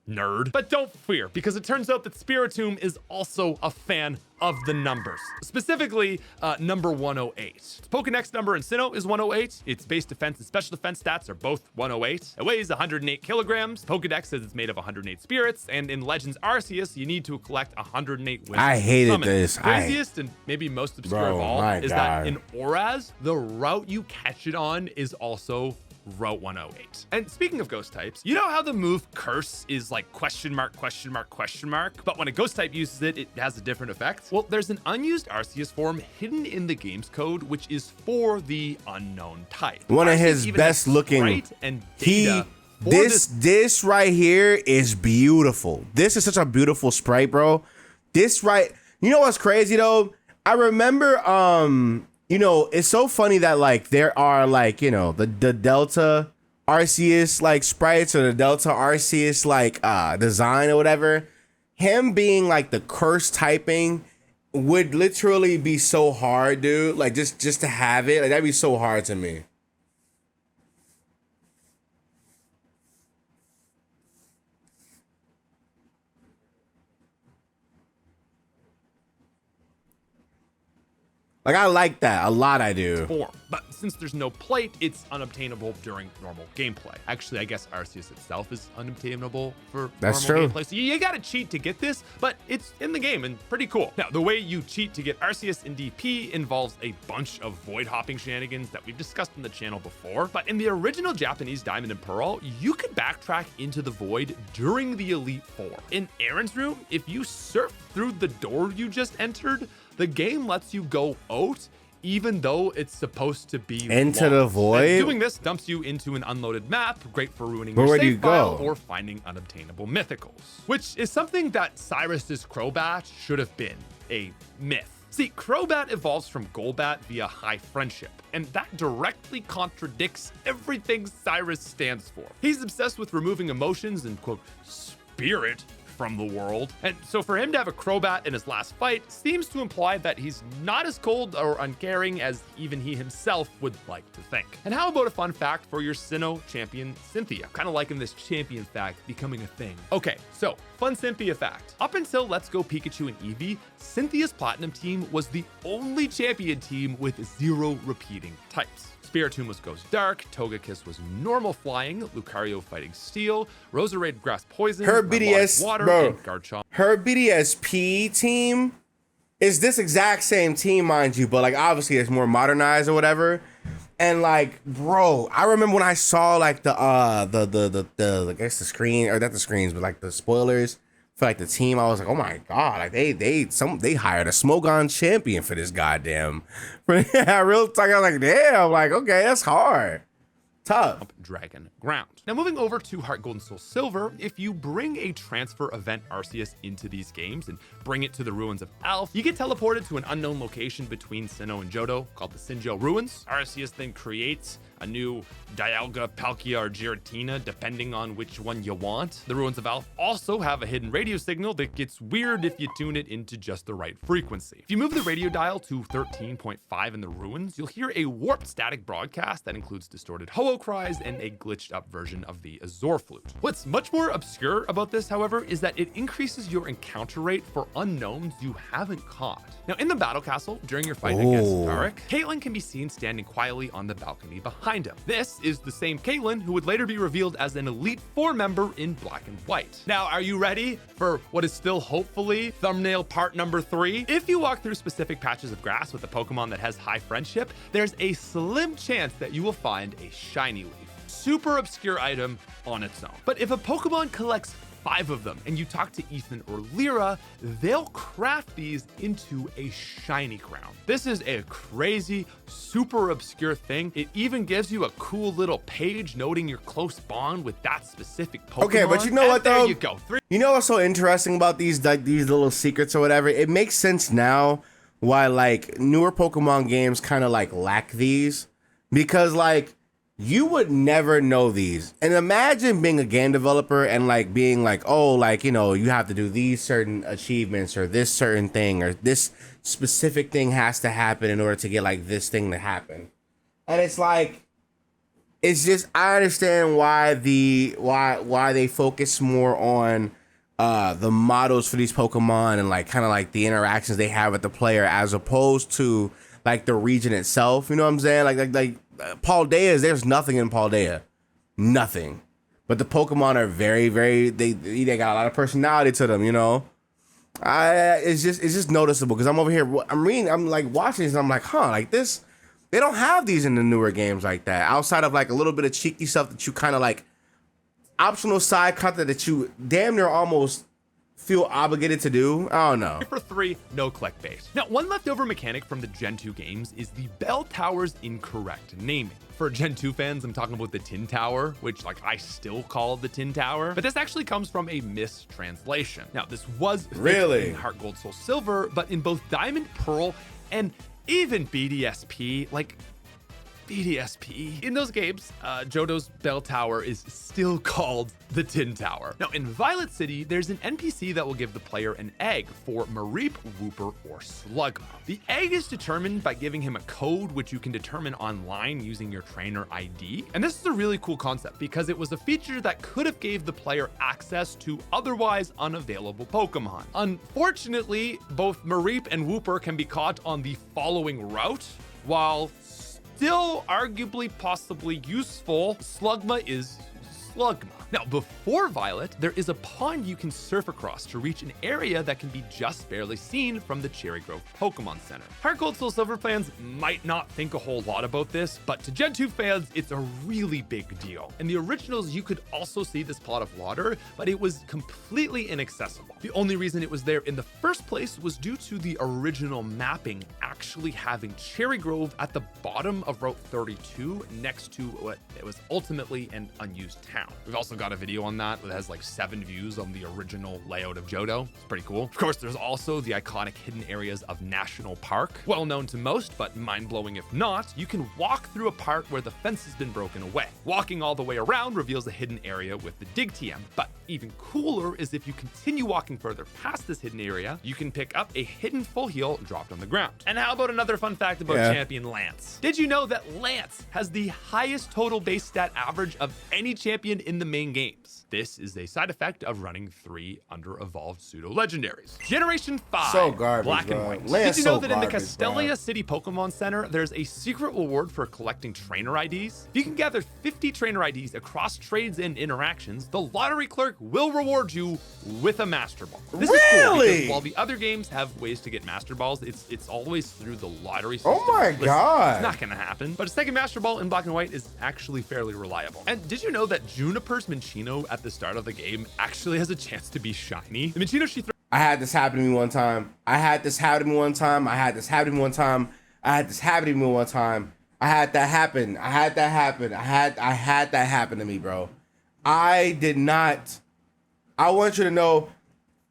Nerd. But don't fear, because it turns out that Spiritomb is also a fan of the numbers. Specifically, number 108. Its Pokedex number in Sinnoh is 108. Its base defense and special defense stats are both 108. It weighs 108 kilograms. Pokedex says it's made of 108 spirits. And in Legends Arceus, you need to collect 108 wishes. I hated summon. this. Craziest and maybe most obscure Bro, of all my is God. that in Oraz, the route you catch it on is also Route 108. And speaking of ghost types, you know how the move Curse is like question mark, question mark, question mark, but when a ghost type uses it, it has a different effect? Well, there's an unused Arceus form hidden in the game's code, which is for the unknown type. One of Arceus his even best has looking. sprite and data for This right here is beautiful. This is such a beautiful sprite, bro. This right, you know what's crazy though? I remember it's so funny that like there are like, the Delta Arceus like sprites or the Delta Arceus like design or whatever. Him being like the curse typing would literally be so hard, dude. Like just to have it, like that'd be so hard to me. Like I like that a lot. I do. form. But since there's no plate, it's unobtainable during normal gameplay. Actually, I guess Arceus itself is unobtainable for That's normal true. gameplay. So you gotta cheat to get this, but it's in the game and pretty cool. Now, the way you cheat to get Arceus in DP involves a bunch of void hopping shenanigans that we've discussed on the channel before. But in the original Japanese Diamond and Pearl, you could backtrack into the void during the Elite Four. In Aaron's room, if you surf through the door you just entered, the game lets you go out, even though it's supposed to be Into the locked. void? And doing this dumps you into an unloaded map, great for ruining But your where do save you file go? or finding unobtainable mythicals, which is something that Cyrus's Crobat should have been, a myth. See, Crobat evolves from Golbat via high friendship, and that directly contradicts everything Cyrus stands for. He's obsessed with removing emotions and, quote, spirit from the world. And so for him to have a Crobat in his last fight seems to imply that he's not as cold or uncaring as even he himself would like to think. And how about a fun fact for your Sinnoh champion, Cynthia? Kind of liking this champion fact becoming a thing. Okay, so fun Cynthia fact. Up until Let's Go Pikachu and Eevee, Cynthia's Platinum team was the only champion team with 0 repeating types. Spiritomb was Ghost Dark, Togekiss was Normal Flying, Lucario Fighting Steel, Roserade Grass Poison, Her Remoraid BDS, Water, bro, and Garchomp. her BDSP team is this exact same team, mind you, but like obviously it's more modernized or whatever. And like, bro, I remember when I saw like the I guess the screen, or not the screens, but like the spoilers for like the team, I was like, oh my god, like they hired a Smogon champion for this goddamn. Real talk, I was like, damn, like okay, that's hard. Tough. Dragon Ground. Now moving over to Heart Gold and Soul Silver, if you bring a transfer event Arceus into these games and bring it to the ruins of Alph, you get teleported to an unknown location between Sinnoh and Johto called the Sinjoh Ruins. Arceus then creates a new Dialga, Palkia, or Giratina, depending on which one you want. The ruins of Alph also have a hidden radio signal that gets weird if you tune it into just the right frequency. If you move the radio dial to 13.5 in the ruins, you'll hear a warped static broadcast that includes distorted ho-oh cries and a glitched up version of the Azor Flute. What's much more obscure about this, however, is that it increases your encounter rate for unknowns you haven't caught. Now, in the Battle Castle, during your fight against Tarek, Caitlyn can be seen standing quietly on the balcony behind him. This is the same Caitlyn who would later be revealed as an Elite Four member in Black and White. Now, are you ready for what is still hopefully thumbnail part number 3? If you walk through specific patches of grass with a Pokemon that has high friendship, there's a slim chance that you will find a shiny leaf. Super obscure item on its own. But if a Pokemon collects 5 of them and you talk to Ethan or Lyra, they'll craft these into a shiny crown. This is a crazy, super obscure thing. It even gives you a cool little page noting your close bond with that specific Pokemon. Okay, but you know what though? There you go. You know what's so interesting about these like these little secrets or whatever? It makes sense now why like newer Pokemon games kind of like lack these, because like you would never know these. And imagine being a game developer and like being like, oh, like, you know, you have to do these certain achievements or this certain thing or this specific thing has to happen in order to get like this thing to happen. And it's like, it's just, I understand why why they focus more on the models for these Pokemon and like kind of like the interactions they have with the player as opposed to like the region itself. You know what I'm saying? Like Paldea, there's nothing in Paldea, nothing. But the Pokemon are very, very. They got a lot of personality to them. You know, it's just noticeable because I'm over here. I'm reading. I'm like watching this. And I'm like, huh, like this. They don't have these in the newer games like that. Outside of like a little bit of cheeky stuff that you kind of like, optional side content that you damn near almost feel obligated to do. I don't know. For 3, no clickbait. Now, one leftover mechanic from the Gen 2 games is the Bell Tower's incorrect naming. For Gen 2 fans, I'm talking about the Tin Tower, which like I still call the Tin Tower, but this actually comes from a mistranslation. Now, this was really in Heart Gold Soul Silver, but in both Diamond Pearl and even BDSP, like BDSP. In those games, Johto's Bell Tower is still called the Tin Tower. Now, in Violet City, there's an NPC that will give the player an egg for Mareep, Wooper, or Slugma. The egg is determined by giving him a code, which you can determine online using your trainer ID. And this is a really cool concept because it was a feature that could have gave the player access to otherwise unavailable Pokemon. Unfortunately, both Mareep and Wooper can be caught on the following route, while still arguably possibly useful, Slugma is Slugma. Now, before Violet, there is a pond you can surf across to reach an area that can be just barely seen from the Cherry Grove Pokemon Center. Heart Gold Soul Silver fans might not think a whole lot about this, but to Gen 2 fans, it's a really big deal. In the originals, you could also see this pot of water, but it was completely inaccessible. The only reason it was there in the first place was due to the original mapping actually actually having Cherry Grove at the bottom of Route 32 next to what it was ultimately an unused town. We've also got a video on that that has like 7 views on the original layout of Johto. It's pretty cool. Of course, there's also the iconic hidden areas of National Park. Well known to most, but mind-blowing if not, you can walk through a part where the fence has been broken away. Walking all the way around reveals a hidden area with the Dig TM, but even cooler is if you continue walking further past this hidden area, you can pick up a hidden full heal dropped on the ground. And how about another fun fact about champion Lance? Did you know that Lance has the highest total base stat average of any champion in the main games? This is a side effect of running 3 under-evolved pseudo-legendaries. Generation 5, So garbage, Black and bro. White. Lance Did you know so that in the garbage, Castelia bro. City Pokemon Center, there's a secret reward for collecting trainer IDs? If you can gather 50 trainer IDs across trades and interactions, the lottery clerk will reward you with a Master Ball. This is cool Really? because while the other games have ways to get Master Balls, it's always through the lottery system. Oh my Listen, God. it's not gonna happen, but a second Master Ball in Black and White is actually fairly reliable. And did you know that Juniper's Minccino at the start of the game actually has a chance to be shiny? The Minccino she I had this happen to me one time. I had this happen to me one time. I had this happen to me one time. I had this happen to me one time. I had that happen. I had that happen. I had that happen to me, bro. I did not. I want you to know,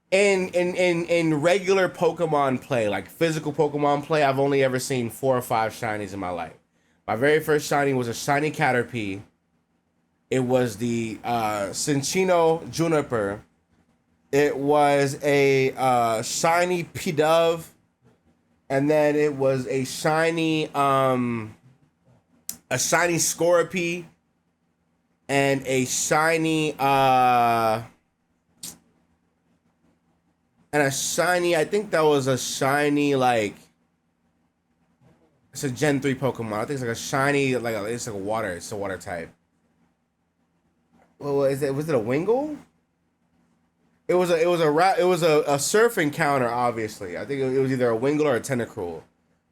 in regular Pokemon play, like physical Pokemon play, I've only ever seen 4 or 5 shinies in my life. My very first shiny was a shiny Caterpie. It was the Cinccino Juniper. It was a shiny Pidove, and then it was a shiny Scorpy, and a shiny I think that was a shiny, like, it's a Gen 3 Pokemon. I think it's like a shiny, like it's like a water. It's a water type. Well, is it? Was it a Wingull? It was a surfing counter, obviously. I think it was either a Wingull or a Tentacruel,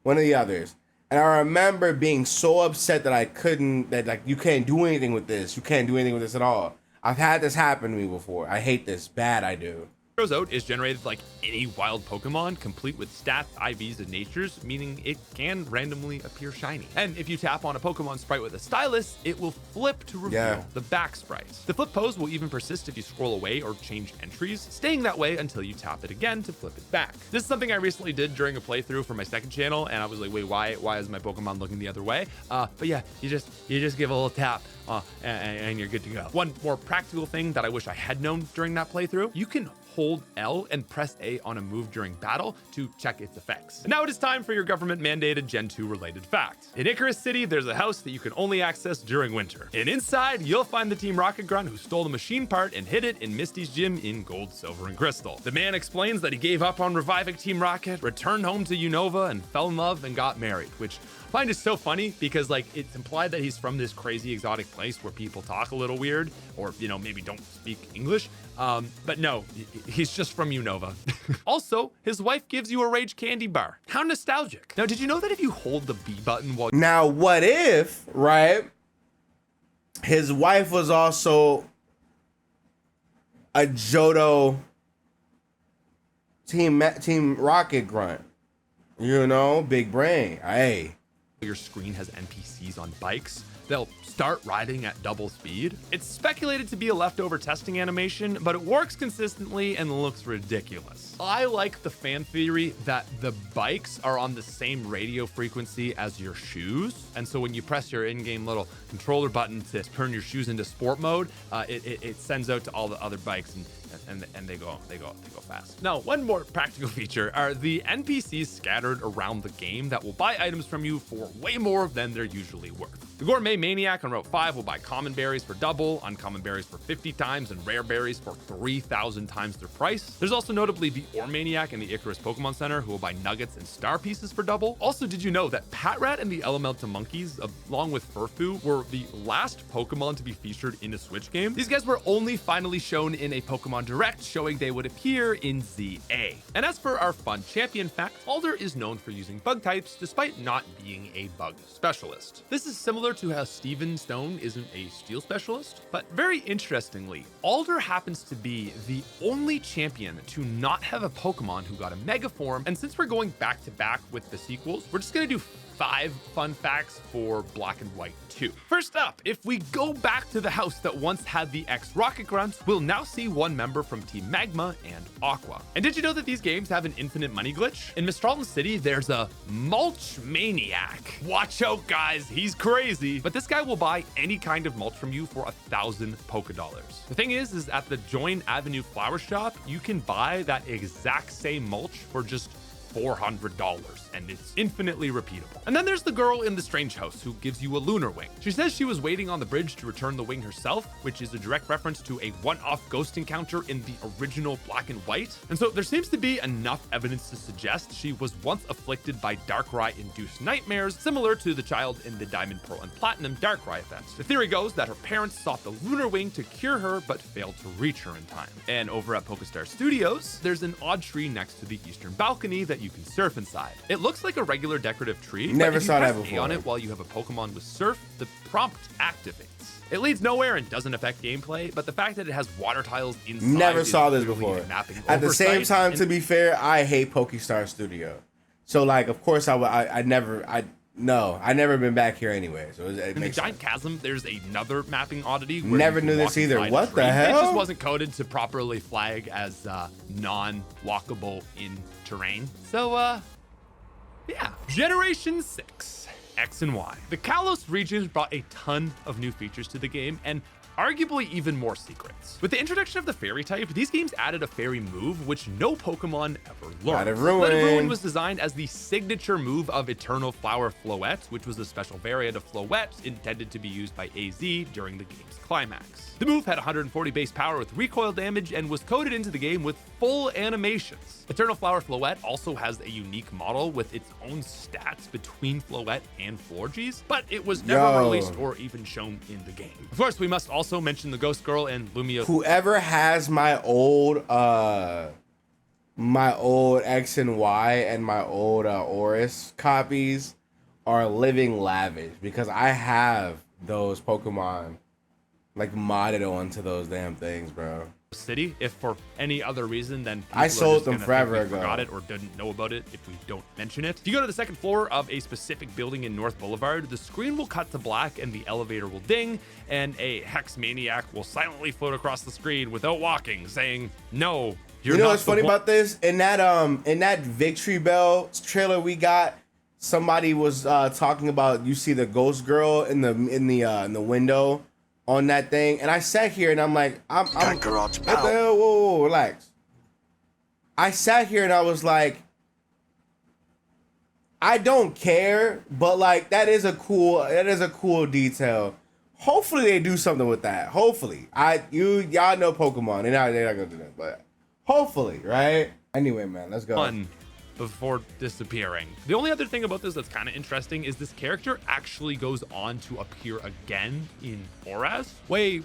one of the others. And I remember being so upset that like, you can't do anything with this. You can't do anything with this at all. I've had this happen to me before. I hate this. Bad, I do. throws out is generated like any wild Pokemon, complete with stats, IVs, and natures, meaning it can randomly appear shiny. And if you tap on a Pokemon sprite with a stylus, it will flip to reveal the back sprite. The flip pose will even persist if you scroll away or change entries, staying that way until you tap it again to flip it back. This is something I recently did during a playthrough for my second channel, and I was like, wait, why is my Pokemon looking the other way? But yeah, you just give a little tap and you're good to go. One more practical thing that I wish I had known during that playthrough, you can hold L and press A on a move during battle to check its effects. And now it is time for your government mandated Gen 2 related fact. In Icarus City, there's a house that you can only access during winter. And inside, you'll find the Team Rocket Grunt who stole the machine part and hid it in Misty's gym in gold, silver, and crystal. The man explains that he gave up on reviving Team Rocket, returned home to Unova, and fell in love and got married, which I find is so funny because like it's implied that he's from this crazy exotic place where people talk a little weird or, you know, maybe don't speak English. But no, he's just from Unova. Also, his wife gives you a Rage candy bar. How nostalgic. Now, did you know that if you hold the B button while Now, what if, right, his wife was also a Johto Team Rocket Grunt? You know, big brain. Hey. your screen has NPCs on bikes, they'll start riding at double speed? It's speculated to be a leftover testing animation, but it works consistently and looks ridiculous. I like the fan theory that the bikes are on the same radio frequency as your shoes, and so when you press your in-game little controller button to turn your shoes into sport mode, it sends out to all the other bikes and they go fast. Now, one more practical feature are the NPCs scattered around the game that will buy items from you for way more than they're usually worth. The Gourmet Maniac on Route 5 will buy common berries for double, uncommon berries for 50 times, and rare berries for 3,000 times their price. There's also notably the Ore Maniac in the Icarus Pokemon Center who will buy nuggets and star pieces for double. Also, did you know that Patrat and the Elemental Monkeys, along with Furfu, were the last Pokemon to be featured in a Switch game? These guys were only finally shown in a Pokemon Direct, showing they would appear in ZA. And as for our fun champion fact, Alder is known for using bug types despite not being a bug specialist. This is similar similar to how Steven Stone isn't a steel specialist, but very interestingly, Alder happens to be the only champion to not have a Pokemon who got a Mega Form, and since we're going back to back with the sequels, we're just gonna do 5 fun facts for Black and White 2. First up, if we go back to the house that once had the ex-Rocket Grunts, we'll now see one member from Team Magma and Aqua. And did you know that these games have an infinite money glitch? In Mistralton City, there's a mulch maniac. Watch out, guys, he's crazy. But this guy will buy any kind of mulch from you for 1,000 Poké Dollars. The thing is at the Join Avenue Flower Shop, you can buy that exact same mulch for just $400, and it's infinitely repeatable. And then there's the girl in the strange house who gives you a lunar wing. She says she was waiting on the bridge to return the wing herself, which is a direct reference to a one-off ghost encounter in the original Black and White. And so there seems to be enough evidence to suggest she was once afflicted by Darkrai-induced nightmares, similar to the child in the Diamond, Pearl, and Platinum Darkrai events. The theory goes that her parents sought the lunar wing to cure her, but failed to reach her in time. And over at PokeStar Studios, there's an odd tree next to the eastern balcony that you can surf inside. It looks like a regular decorative tree. Never but if saw you that press A before. on it while you have a Pokemon with surf, the prompt activates. It leads nowhere and doesn't affect gameplay, but the fact that it has water tiles inside Never is saw this clearly before. a mapping At the same oversight. time, to And be fair, I hate PokeStar Studio. So like, of course, I never been back here anyway. So it in the makes giant sense. chasm, there's another mapping oddity. Where Never you can knew this walk either. inside a What the tree. It hell? just wasn't coded to properly flag as non-walkable in terrain. So, yeah. Generation 6, X and Y. The Kalos region brought a ton of new features to the game, and arguably even more secrets. With the introduction of the fairy type, these games added a fairy move which no Pokemon ever learned. Light of Ruin. Light of Ruin was designed as the signature move of Eternal Flower Floette, which was a special variant of Floette intended to be used by AZ during the game's climax. The move had 140 base power with recoil damage and was coded into the game with full animations. Eternal Flower Floette also has a unique model with its own stats between Floette and Florges, but it was never released or even shown in the game. Of course, we must also mention the Ghost Girl and Lumio. Whoever has my old X and Y and my old Oris copies are living lavish because I have those Pokemon like modded onto those damn things, bro. City, if for any other reason than I sold them them forever we ago. forgot it or didn't know about it if we don't mention it. If you go to the second floor of a specific building in North Boulevard, the screen will cut to black and the elevator will ding, and a hex maniac will silently float across the screen without walking, saying, "No, you're You know not what's the funny one." about this? In that Victory Bell trailer we got, somebody was talking about you see the Ghost Girl in the window on that thing, and I sat here and I'm like, I'm what the hell? Whoa, relax. I sat here and I was like, I don't care, but like that is a cool detail. Hopefully they do something with that. Hopefully, y'all know Pokemon, they're not gonna do that, but hopefully, right? Anyway, man, let's go. Fun before disappearing. The only other thing about this that's kind of interesting is this character actually goes on to appear again in Oraz. Way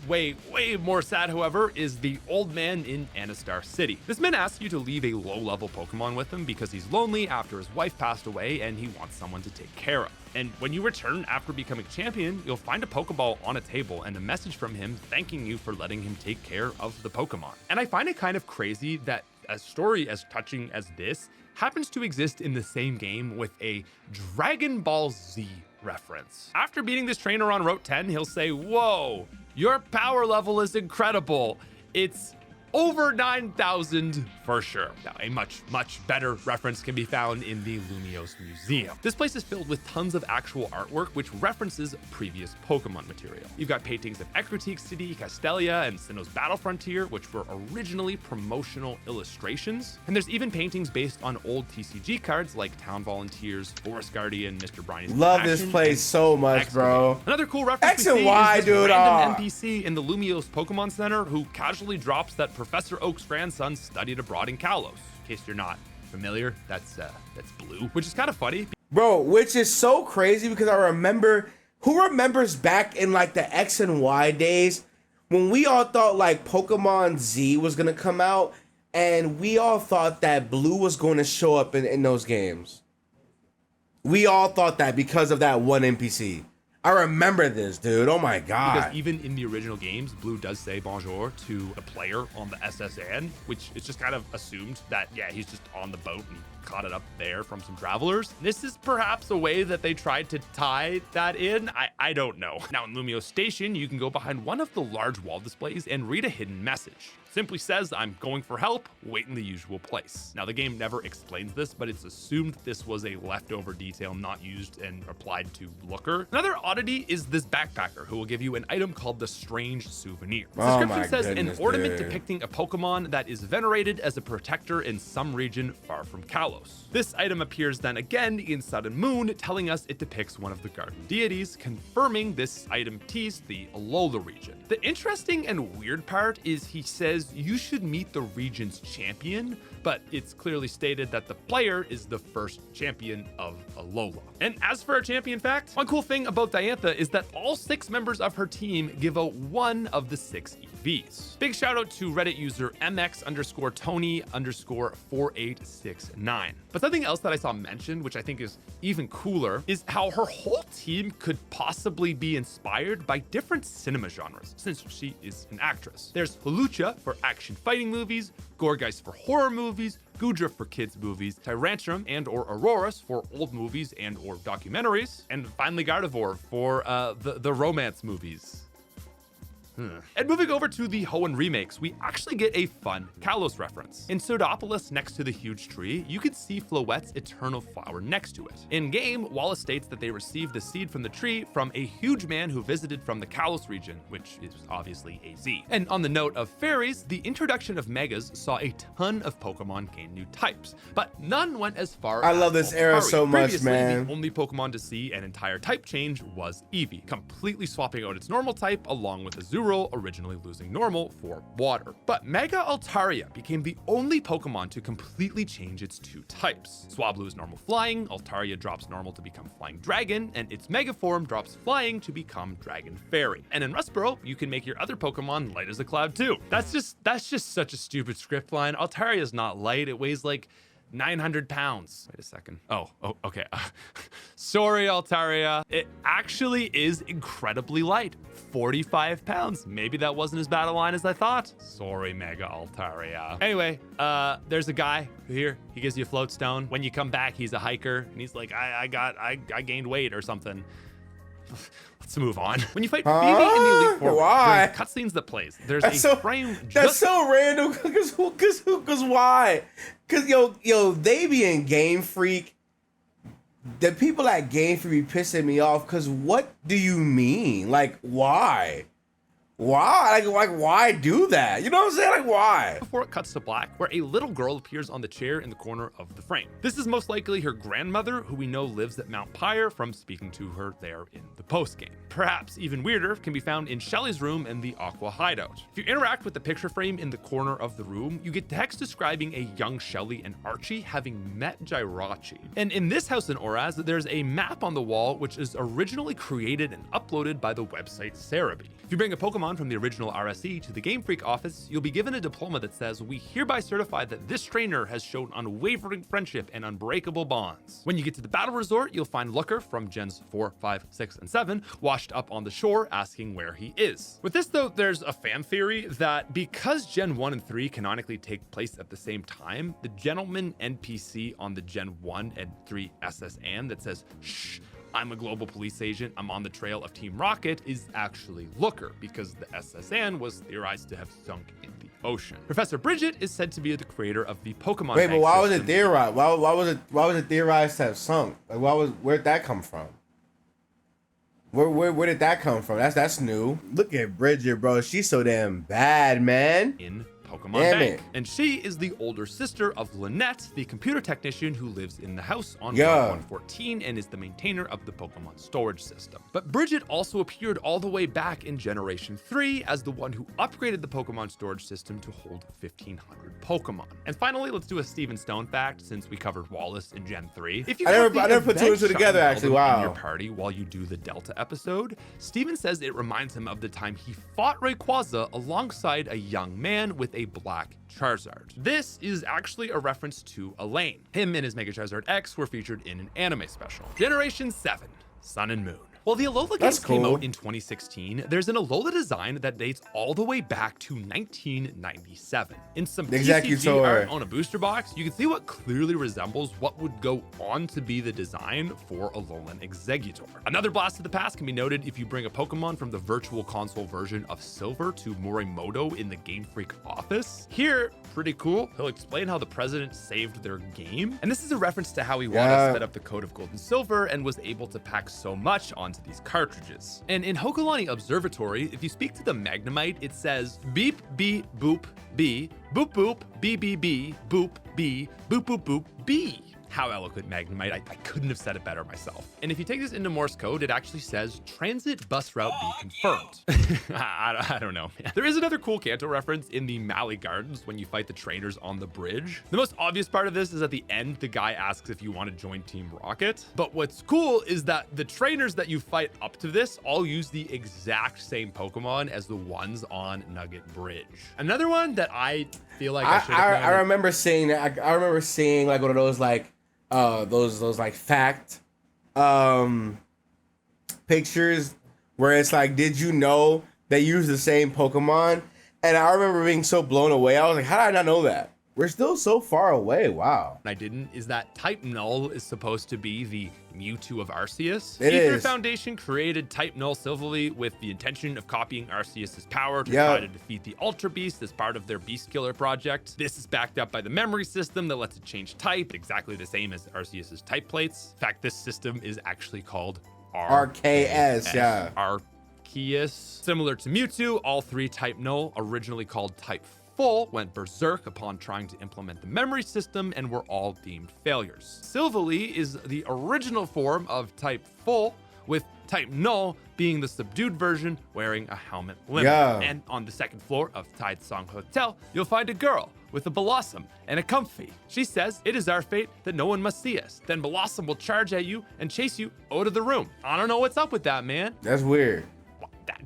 more sad, however, is the old man in Anastar City. This man asks you to leave a low-level Pokemon with him because he's lonely after his wife passed away and he wants someone to take care of. And when you return after becoming champion, you'll find a Pokeball on a table and a message from him thanking you for letting him take care of the Pokemon. And I find it kind of crazy that a story as touching as this happens to exist in the same game with a Dragon Ball Z reference. After beating this trainer on Route 10, he'll say, "Whoa, your power level is incredible. It's over 9,000 for sure." Now, a much better reference can be found in the Lumiose Museum. This place is filled with tons of actual artwork which references previous Pokemon material. You've got paintings of Ecruteak City, Castelia, and Sinnoh's Battle Frontier, which were originally promotional illustrations. And there's even paintings based on old TCG cards like Town Volunteers, Forest Guardian, Mr. Brownie's Love this Passion, place and so much, Excavate. bro. Another cool reference X we and see Y, is this dude, random NPC in the Lumiose Pokemon Center who casually drops that Professor Oak's grandson studied abroad in Kalos. In case you're not familiar, that's Blue, which is kind of funny. Bro, which is so crazy because I remember, who remembers back in like the X and Y days when we all thought like Pokemon Z was gonna come out and we all thought that Blue was going to show up in those games. We all thought that because of that one NPC. I remember this, dude. Oh my god. Because even in the original games, Blue does say bonjour to the player on the SSN, which is just kind of assumed that, yeah, he's just on the boat and caught it up there from some travelers. This is perhaps a way that they tried to tie that in. I don't know. Now in Lumio Station, you can go behind one of the large wall displays and read a hidden message. Simply says, I'm going for help, wait in the usual place. Now the game never explains this, but it's assumed this was a leftover detail not used and applied to Looker. Another oddity is this backpacker who will give you an item called the Strange Souvenir. The description says an ornament depicting a Pokemon that is venerated as a protector in some region far from Kalos. This item appears then again in Sun and Moon, telling us it depicts one of the garden deities, confirming this item teased the Alola region. The interesting and weird part is he says you should meet the region's champion, but it's clearly stated that the player is the first champion of Alola. And as for our champion fact, one cool thing about Diantha is that all 6 members of her team give out one of the 6 EVs. Big shout out to Reddit user MX_Tony_4869. But something else that I saw mentioned, which I think is even cooler, is how her whole team could possibly be inspired by different cinema genres, since she is an actress. There's Hulucha for action fighting movies, Gorgeist for horror movies, Gudra for kids movies, Tyrantrum and or Auroras for old movies and or documentaries, and finally Gardevoir for the romance movies. And moving over to the Hoenn remakes, we actually get a fun Kalos reference. In Sodopolis, next to the huge tree, you can see Floette's eternal flower next to it. In-game, Wallace states that they received the seed from the tree from a huge man who visited from the Kalos region, which is obviously AZ. And on the note of fairies, the introduction of Megas saw a ton of Pokemon gain new types, but none went as far as I love this era so much, previously, man. The only Pokemon to see an entire type change was Eevee, completely swapping out its normal type along with Azurill, originally losing normal for water. But Mega Altaria became the only Pokemon to completely change its 2 types. Swablu is normal flying, Altaria drops normal to become Flying Dragon, and its Mega form drops flying to become Dragon Fairy. And in Rustboro, you can make your other Pokemon light as a cloud too. That's just such a stupid script line. Altaria is not light, it weighs like 900 pounds. Wait a second. Oh, okay. Sorry, Altaria. It actually is incredibly light. 45 pounds. Maybe that wasn't as bad a line as I thought. Sorry, Mega Altaria. Anyway, there's a guy here. He gives you a float stone. When you come back, he's a hiker, and he's like, I gained weight or something. Let's move on. When you fight Phoebe in the Elite Four, why? there's cutscenes that plays. There's That's a frame. That's so random. Cause why? Cause yo, they be in Game Freak. The people at Game Freak be pissing me off. Cause what do you mean? Like why? Why? Like why do that? You know what I'm saying? Like why? Before it cuts to black, where a little girl appears on the chair in the corner of the frame. This is most likely her grandmother, who we know lives at Mount Pyre from speaking to her there in the post-game. Perhaps even weirder can be found in Shelly's room in the Aqua hideout. If you interact with the picture frame in the corner of the room, you get text describing a young Shelly and Archie having met Jirachi. And in this house in Oraz, there's a map on the wall which is originally created and uploaded by the website Cerebi. If you bring a Pokemon from the original RSE to the Game Freak office, you'll be given a diploma that says, "We hereby certify that this trainer has shown unwavering friendship and unbreakable bonds." When you get to the battle resort, you'll find Looker from Gens 4, 5, 6, and 7 washed up on the shore asking where he is. With this though, there's a fan theory that because Gen 1 and 3 canonically take place at the same time, the gentleman NPC on the Gen 1 and 3 SSN that says, "Shh, I'm a global police agent, I'm on the trail of Team Rocket," is actually Looker, because the SSN was theorized to have sunk in the ocean. Professor Bridget is said to be the creator of the Pokemon Wait, Bank but why was it system. theorized? Why was it theorized to have sunk? Like where'd that come from? Where did that come from? That's new. Look at Bridget, bro. She's so damn bad, man. In Pokemon Damn Bank. it. And she is the older sister of Lynette, the computer technician who lives in the house on Yeah. Route 114 and is the maintainer of the Pokemon storage system. But Bridget also appeared all the way back in Generation 3 as the one who upgraded the Pokemon storage system to hold 1,500 Pokemon. And finally, let's do a Steven Stone fact, since we covered Wallace in Gen 3. If you I got the never put two and two event together, Shine actually. Golden Wow. in your party while you do the Delta episode, Steven says it reminds him of the time he fought Rayquaza alongside a young man with a black Charizard. This is actually a reference to Elaine. Him and his Mega Charizard X were featured in an anime special. Generation 7, Sun and Moon. Well, the Alola That's games came cool. out in 2016. There's an Alola design that dates all the way back to 1997. In some TCG Executor. art on a booster box, you can see what clearly resembles what would go on to be the design for Alolan Executor. Another blast of the past can be noted if you bring a Pokemon from the Virtual Console version of Silver to Morimoto in the Game Freak office. Here, pretty cool, he'll explain how the president saved their game. And this is a reference to how Iwata sped up the code of Gold and Silver and was able to pack so much onto these cartridges. And in Hokulani Observatory, if you speak to the Magnemite, it says beep, beep, boop, bee, boop, boop, bee, bee, bee, boop, bee, boop, boop, boop, bee. How eloquent, Magnemite. I couldn't have said it better myself. And if you take this into Morse code, it actually says transit bus route be confirmed. I don't know. There is another cool Kanto reference in the Mali Gardens when you fight the trainers on the bridge. The most obvious part of this is at the end, the guy asks if you want to join Team Rocket. But what's cool is that the trainers that you fight up to this all use the exact same Pokemon as the ones on Nugget Bridge. Another one that I feel like I should have known. I remember seeing that. I remember seeing like one of those like those like fact pictures where it's like, did you know they use the same Pokemon? And I remember being so blown away. I was like, how did I not know that? We're still so far away. Wow. I didn't, is that Type Null is supposed to be the Mewtwo of Arceus. It Ether is. Foundation created Type Null Silverly with the intention of copying Arceus' power to try to defeat the Ultra Beast as part of their Beast Killer project. This is backed up by the memory system that lets it change type, exactly the same as Arceus' type plates. In fact, this system is actually called RKS, yeah. Arceus. Similar to Mewtwo, all three Type Null, originally called Type Full, went berserk upon trying to implement the memory system and were all deemed failures. Silverly is the original form of Type Full, with Type Null being the subdued version wearing a helmet limit. Yeah. And on the second floor of Tide Song Hotel, you'll find a girl with a Blossom and a Comfy. She says, "It is our fate that no one must see us." Then Blossom will charge at you and chase you out of the room. I don't know what's up with that, man. That's weird.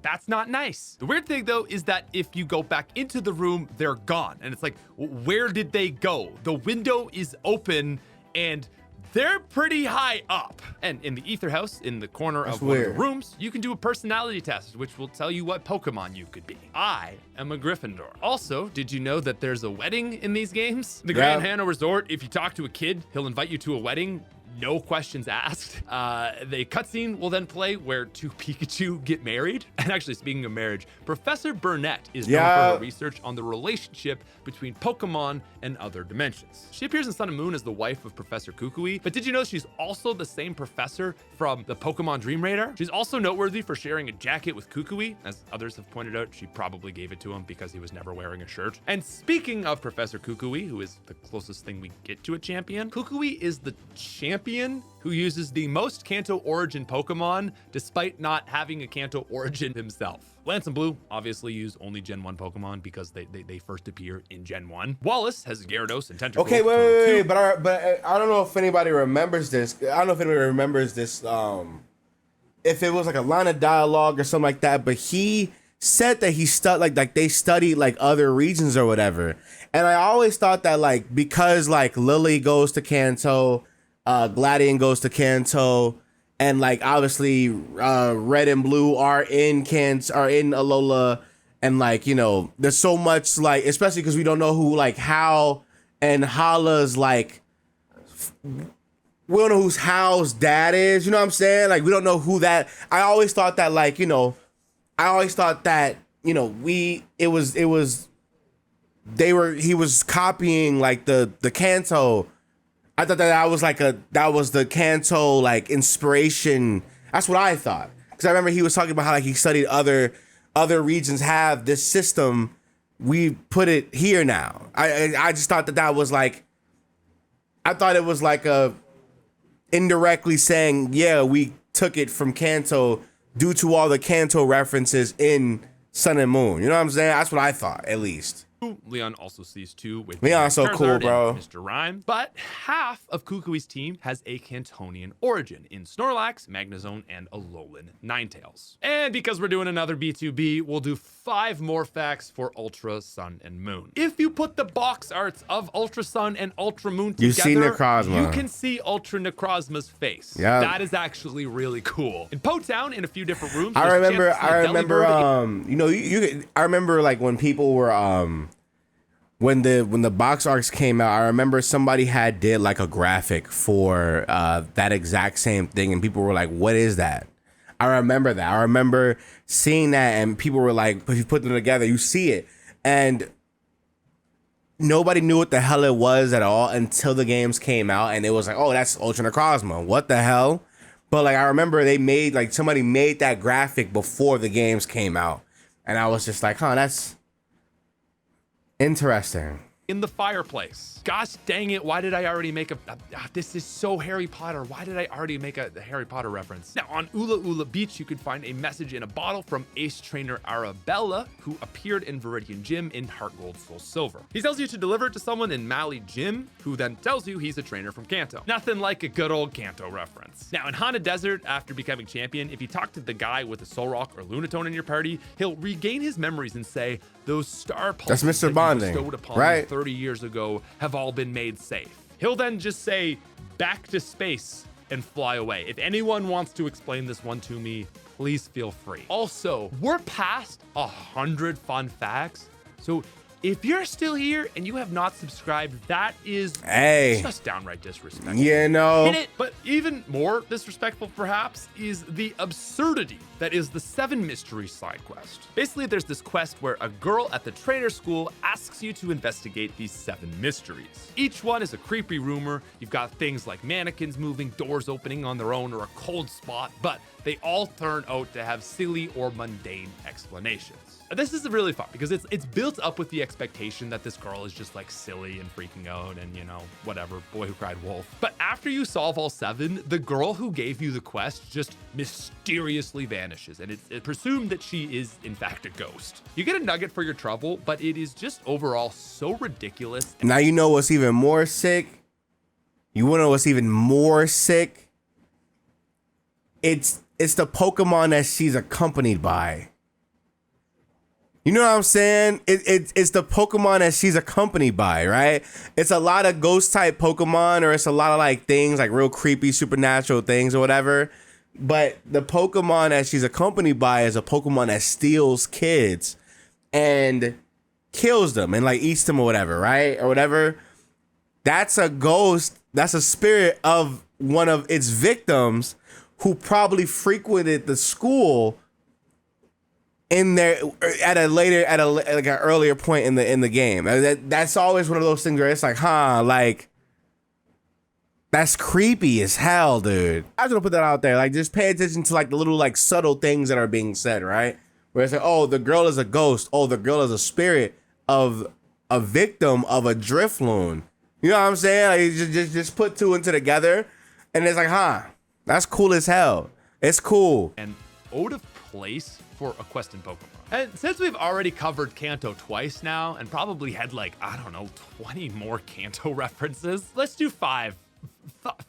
That's not nice. The weird thing though is that if you go back into the room, they're gone. And it's like, where did they go? The window is open and they're pretty high up. And in the Ether House, in the corner of one of the rooms, you can do a personality test, which will tell you what Pokemon you could be. I am a Gryffindor. Also, did you know that there's a wedding in these games? The Grand Hano Resort, if you talk to a kid, he'll invite you to a wedding. No questions asked. The cutscene will then play where two Pikachu get married. And actually, speaking of marriage, Professor Burnett is known for her research on the relationship between Pokemon and other dimensions. She appears in Sun and Moon as the wife of Professor Kukui, but did you know she's also the same professor from the Pokemon Dream Radar? She's also noteworthy for sharing a jacket with Kukui. As others have pointed out, she probably gave it to him because he was never wearing a shirt. And speaking of Professor Kukui, who is the closest thing we get to a champion, Kukui is the champion who uses the most Kanto origin Pokemon despite not having a Kanto origin himself. Lance and Blue obviously use only Gen 1 Pokemon because they first appear in Gen 1. Wallace has Gyarados and Tentacruel. Okay, wait, but I don't know if anybody remembers this. I don't know if anybody remembers this. If it was like a line of dialogue or something like that, but he said that he like they studied like other regions or whatever. And I always thought that like because like Lily goes to Kanto, Gladion goes to Kanto, and like obviously Red and Blue are in Alola, and like, you know, there's so much like, especially because we don't know who like Hal and Hala's like, we don't know who's Hal's dad is, you know what I'm saying? Like we don't know who that. I always thought that like, you know, he was copying like the Kanto. I thought that was the Kanto like inspiration. That's what I thought, because I remember he was talking about how like he studied other regions have this system. We put it here now. I just thought that was like, I thought it was like a indirectly saying, yeah, we took it from Kanto due to all the Kanto references in Sun and Moon. You know what I'm saying? That's what I thought, at least. Leon also sees 2 with Leon's so Charizard cool, and bro. Mr. Rhyme. But half of Kukui's team has a Cantonian origin in Snorlax, Magnezone, and Alolan Ninetales. And because we're doing another B2B, we'll do 5 more facts for Ultra Sun and Moon. If you put the box arts of Ultra Sun and Ultra Moon together, You see Necrozma. you can see Ultra Necrozma's face. Yep. That is actually really cool. In Po Town, in a few different rooms, I there's a remember, chance to see a Delibird you know, I remember like when people were, when the box arcs came out, I remember somebody did like a graphic for that exact same thing, and people were like, "What is that?" I remember that. I remember seeing that, and people were like, "If you put them together, you see it," and nobody knew what the hell it was at all until the games came out, and it was like, "Oh, that's Ultra Necrozma. What the hell?" But like I remember somebody made that graphic before the games came out, and I was just like, "Huh, that's interesting." in the fireplace. Gosh dang it, why did I already make this is so Harry Potter. Why did I already make a Harry Potter reference? Now, on Ula Ula Beach, you could find a message in a bottle from ace trainer Arabella, who appeared in Viridian Gym in Heart Gold Soul Silver. He tells you to deliver it to someone in Mali Gym, who then tells you he's a trainer from Kanto. Nothing like a good old Kanto reference. Now, in Haunted Desert, after becoming champion, if you talk to the guy with a Soul Rock or Lunatone in your party, he'll regain his memories and say, those star pulses That's Mr. that you Bonding, bestowed upon right? me 30 years ago have all been made safe. He'll then just say, back to space, and fly away. If anyone wants to explain this one to me, please feel free. Also, we're past 100 fun facts, so if you're still here and you have not subscribed, that is just downright disrespectful. You know. But even more disrespectful, perhaps, is the absurdity that is the 7 Mysteries side quest. Basically, there's this quest where a girl at the trainer school asks you to investigate these 7 mysteries. Each one is a creepy rumor. You've got things like mannequins moving, doors opening on their own, or a cold spot, but they all turn out to have silly or mundane explanations. This is really fun because it's built up with the expectation that this girl is just like silly and freaking out and, you know, whatever, boy who cried wolf. But after you solve all 7, the girl who gave you the quest just mysteriously vanishes, and it's presumed that she is in fact a ghost. You get a nugget for your trouble, but it is just overall so ridiculous. Now you know what's even more sick? You wanna know what's even more sick? It's the Pokemon that she's accompanied by. You know what I'm saying? It's the Pokemon that she's accompanied by, right? It's a lot of ghost type Pokemon, or it's a lot of like things like real creepy supernatural things or whatever. But the Pokemon that she's accompanied by is a Pokemon that steals kids and kills them and like eats them or whatever, right? Or whatever. That's a ghost. That's a spirit of one of its victims who probably frequented the school in there at an earlier point in the game. That's always one of those things where it's like, like that's creepy as hell, dude. I was gonna put that out there. Like, just pay attention to like the little like subtle things that are being said, right? Where it's like, oh, the girl is a ghost. Oh, the girl is a spirit of a victim of a Drifloon. You know what I'm saying? Like, just put 2 and 2 together, and it's like, that's cool as hell. It's cool. And out of place for a quest in Pokemon. And since we've already covered Kanto twice now, and probably had like, I don't know, 20 more Kanto references, let's do 5.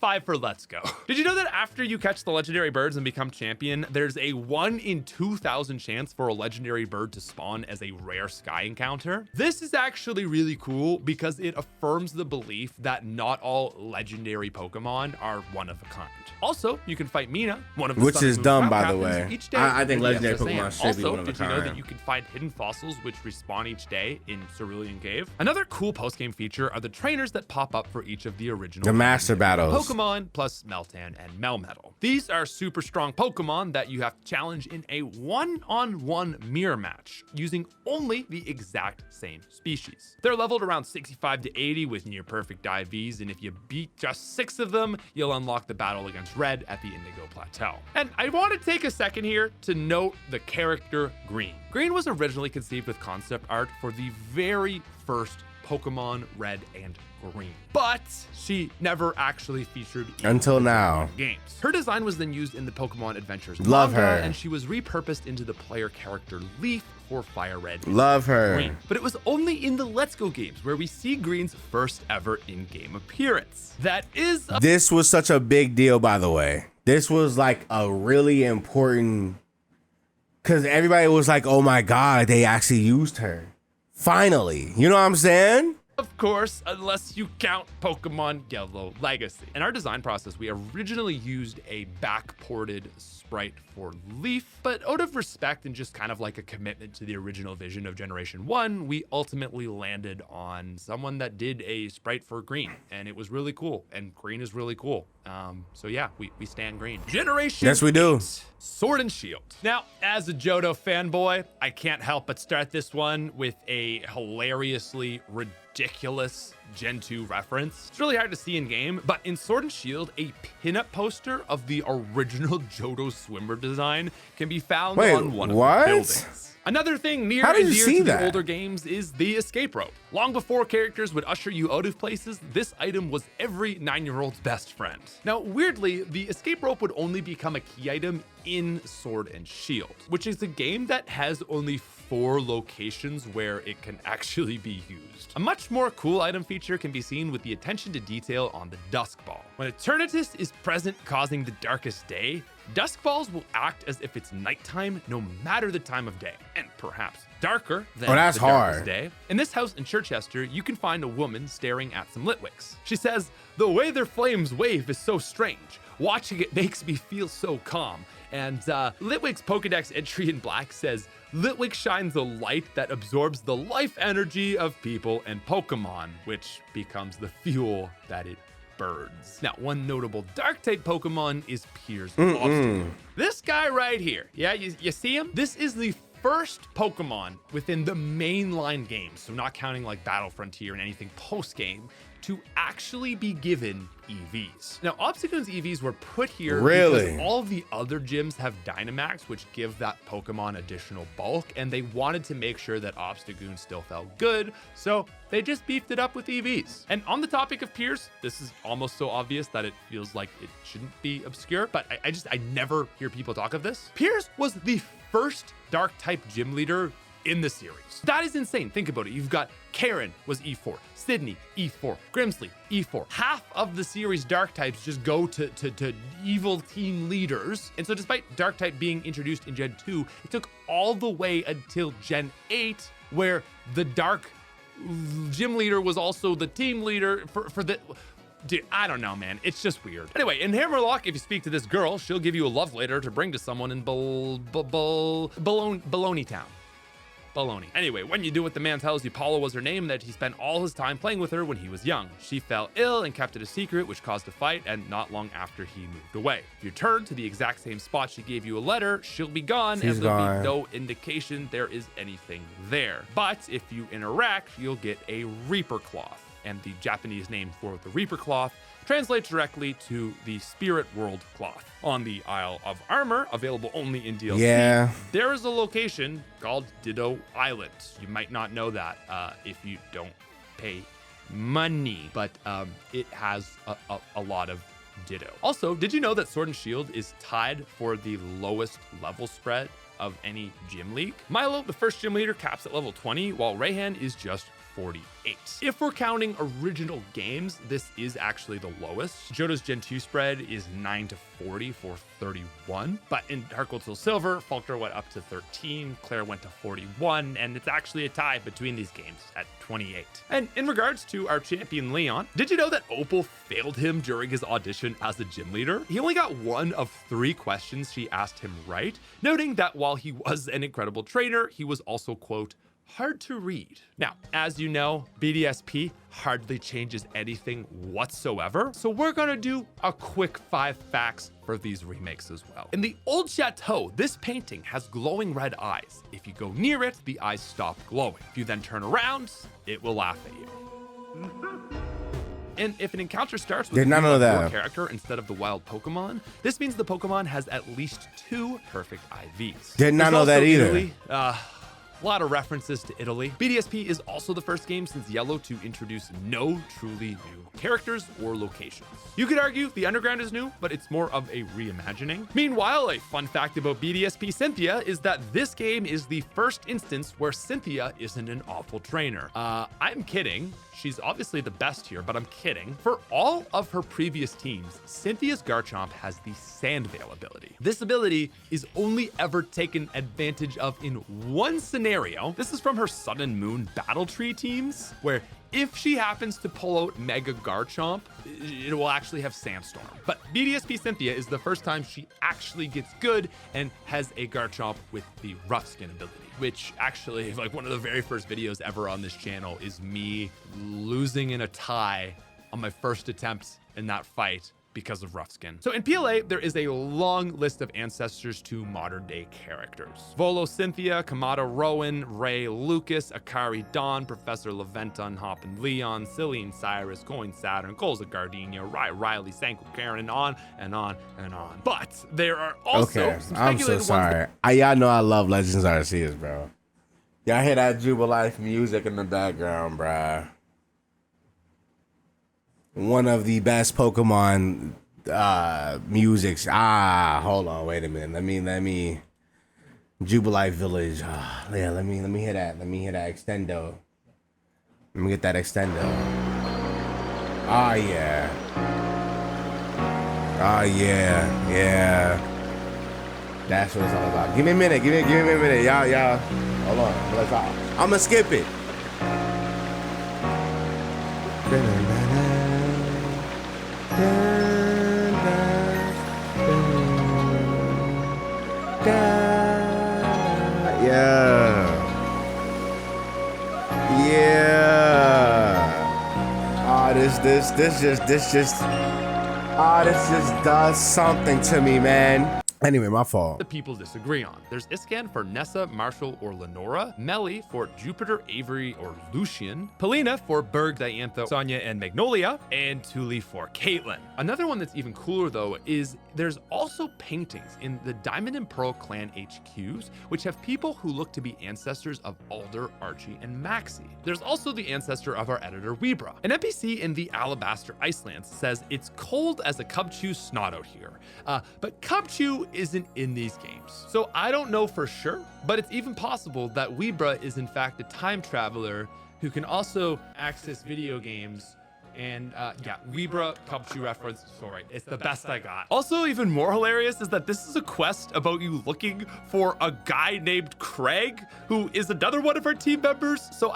5 for let's go. Did you know that after you catch the legendary birds and become champion, there's a 1 in 2,000 chance for a legendary bird to spawn as a rare sky encounter? This is actually really cool because it affirms the belief that not all legendary Pokemon are one of a kind. Also, you can fight Mina, one of the which is dumb, by the way. Each day. I think legendary Yes, Pokemon should be one of a kind. Did you know that you can find hidden fossils which respawn each day in Cerulean Cave? Another cool post-game feature are the trainers that pop up for each of the original The master battles. Pokemon plus Meltan and Melmetal. These are super strong Pokemon that you have to challenge in a one-on-one mirror match using only the exact same species. They're leveled around 65 to 80 with near perfect IVs, and if you beat just 6 of them, you'll unlock the battle against Red at the Indigo Plateau. And I want to take a second here to note the character Green. Green was originally conceived with concept art for the very first Pokemon Red and Green. But she never actually featured in Until now. games. Her design was then used in the Pokemon Adventures Love manga, her. and she was repurposed into the player character Leaf for Fire Red. Love her. Green. But it was only in the Let's Go games where we see Green's first ever in-game appearance. That is a This was such a big deal, by the way. This was like a really important, because everybody was like, oh my God, they actually used her. Finally. You know what I'm saying? Of course, unless you count Pokemon Yellow Legacy. In our design process, we originally used a backported sprite for Leaf, but out of respect and just kind of like a commitment to the original vision of Generation 1, we ultimately landed on someone that did a sprite for Green, and it was really cool, and Green is really cool. So yeah, we stand Green. Generation Yes, we do. 8, Sword and Shield. Now, as a Johto fanboy, I can't help but start this one with a hilariously ridiculous Gen 2 reference. It's really hard to see in game, but in Sword and Shield, a pinup poster of the original Johto swimmer design can be found Wait, on one of what? the buildings. Another thing near How did and you dear see to that? the older games is the escape rope. Long before characters would usher you out of places, this item was every 9-year-old's best friend. Now, weirdly, the escape rope would only become a key item in Sword and Shield, which is a game that has only 4 locations where it can actually be used. A much more cool item feature can be seen with the attention to detail on the Dusk Ball. When Eternatus is present causing the darkest day, Dusk Balls will act as if it's nighttime no matter the time of day, and perhaps darker than that's the darkest hard. day. In this house in Chichester, you can find a woman staring at some Litwicks. She says, "The way their flames wave is so strange. Watching it makes me feel so calm." And Litwick's Pokedex entry in black says, "Litwick shines a light that absorbs the life energy of people and Pokemon, which becomes the fuel that it burns." Now, one notable Dark-type Pokemon is Piers Obstacle. This guy right here, yeah, you see him? This is the first Pokemon within the mainline games, so not counting like Battle Frontier and anything post-game, to actually be given EVs. Now, Obstagoon's EVs were put here Really? because all the other gyms have Dynamax, which give that Pokemon additional bulk, and they wanted to make sure that Obstagoon still felt good, so they just beefed it up with EVs. And on the topic of Piers, this is almost so obvious that it feels like it shouldn't be obscure, but I never hear people talk of this. Piers was the first Dark-type gym leader in the series. That is insane. Think about it. You've got Karen was E4, Sydney E4, Grimsley E4. Half of the series Dark types just go to evil team leaders. And so despite Dark type being introduced in Gen 2, it took all the way until Gen 8 where the Dark gym leader was also the team leader for the... Dude, I don't know, man. It's just weird. Anyway, in Hammerlock, if you speak to this girl, she'll give you a love letter to bring to someone in Baloney Town. Baloney. Anyway, when you do what the man tells you, Paula was her name, that he spent all his time playing with her when he was young. She fell ill and kept it a secret, which caused a fight, and not long after he moved away. If you turn to the exact same spot she gave you a letter, she'll be gone, She's and there'll gone. be no indication there is anything there. But if you interact, you'll get a Reaper Cloth. And the Japanese name for the Reaper Cloth translates directly to the Spirit World Cloth. On the Isle of Armor, available only in DLC, Yeah. there is a location called Ditto Island. You might not know that if you don't pay money, but it has a lot of Ditto. Also, did you know that Sword and Shield is tied for the lowest level spread of any gym league? Milo, the first gym leader, caps at level 20, while Rayhan is just 48. If we're counting original games, this is actually the lowest. Johto's Gen 2 spread is 9 to 40 for 31, but in Heart Gold Soul Silver, Falter went up to 13, Claire went to 41, and it's actually a tie between these games at 28. And in regards to our champion Leon, did you know that Opal failed him during his audition as a gym leader? He only got 1 of 3 questions she asked him right, noting that while he was an incredible trainer, he was also, quote, hard to read. Now, as you know, BDSP hardly changes anything whatsoever, so we're gonna do a quick 5 facts for these remakes as well. In the old chateau, this painting has glowing red eyes. If you go near it, the eyes stop glowing. If you then turn around, it will laugh at you. And if an encounter starts with Did not know your that. character instead of the wild Pokemon, this means the Pokemon has at least 2 perfect IVs. Did not There's know that also either. Italy, A lot of references to Italy. BDSP is also the first game since Yellow to introduce no truly new characters or locations. You could argue the Underground is new, but it's more of a reimagining. Meanwhile, a fun fact about BDSP Cynthia is that this game is the first instance where Cynthia isn't an awful trainer. I'm kidding. She's obviously the best here, but I'm kidding. For all of her previous teams, Cynthia's Garchomp has the Sandveil ability. This ability is only ever taken advantage of in one scenario. This is from her Sun and Moon Battle Tree teams, where if she happens to pull out Mega Garchomp, it will actually have Sandstorm. But BDSP Cynthia is the first time she actually gets good and has a Garchomp with the Rough Skin ability, which actually, like, one of the very first videos ever on this channel is me losing in a tie on my first attempt in that fight because of Rough Skin. So in PLA, there is a long list of ancestors to modern day characters. Volo Cynthia, Kamada Rowan, Ray Lucas, Akari Dawn, Professor Leventon, Hoppin Leon, Cillian Cyrus, Coin Saturn, Golza Gardenia, Riley, Sanko Karen, and on and on and on. But there are also some I'm so speculated sorry. Y'all know I love Legends Arceus, bro. Y'all hear that Jubilife music in the background, bruh. One of the best Pokemon musics. Hold on, wait a minute. Let me Jubilife Village. Yeah, let me hear that. Let me hear that extendo. Let me get that extendo. Oh yeah. Oh yeah. Yeah. That's what it's all about. Give me a minute. Give me a minute. Y'all. Hold on. Let's talk. I'ma skip it. This just does something to me, man. Anyway, my fault. The people disagree on. There's Iscan for Nessa, Marshall, or Lenora, Melly for Jupiter, Avery, or Lucian, Polina for Berg, Diantha, Sonia, and Magnolia, and Tuli for Caitlyn. Another one that's even cooler though is there's also paintings in the Diamond and Pearl clan HQs, which have people who look to be ancestors of Alder, Archie, and Maxie. There's also the ancestor of our editor Weebra. An NPC in the Alabaster Icelands says it's cold as a Cubchoo snot out here, but Cubchoo isn't in these games. So I don't know for sure, but it's even possible that Weebra is in fact a time traveler who can also access video games. And yeah, Weebra Cubchoo reference, sorry, it's the best I got. Also, even more hilarious is that this is a quest about you looking for a guy named Craig, who is another one of our team members. So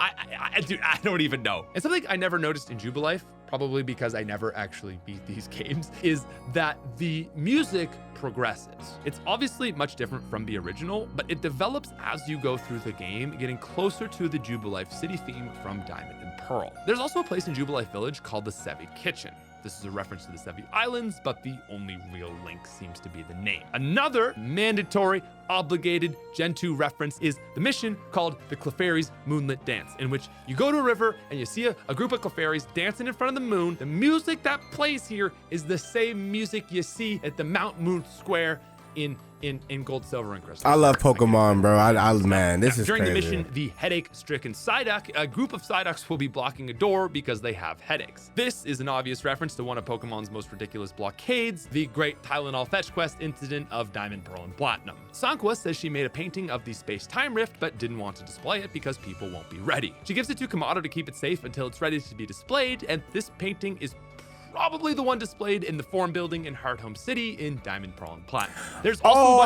dude, I don't even know. And something I never noticed in Jubilife, probably because I never actually beat these games, is that the music progresses. It's obviously much different from the original, but it develops as you go through the game, getting closer to the Jubilife city theme from Diamond and Pearl. There's also a place in Jubilife Village called the Sevi Kitchen. This is a reference to the Sevi Islands, but the only real link seems to be the name. Another mandatory, obligated Gen 2 reference is the mission called the Clefairies Moonlit Dance, in which you go to a river and you see a group of Clefairies dancing in front of the moon. The music that plays here is the same music you see at the Mount Moon Square in Gold, Silver, and Crystal. I love Pokemon, bro. Man, this is during crazy. the mission, the headache-stricken Psyduck, a group of Psyducks will be blocking a door because they have headaches. This is an obvious reference to one of Pokemon's most ridiculous blockades, the great Tylenol Fetch Quest incident of Diamond, Pearl, and Platinum. Sanqua says she made a painting of the space-time rift, but didn't want to display it because people won't be ready. She gives it to Kamado to keep it safe until it's ready to be displayed, and this painting is probably the one displayed in the Forum Building in Heart Home City in Diamond, Pearl, and Platinum. There's also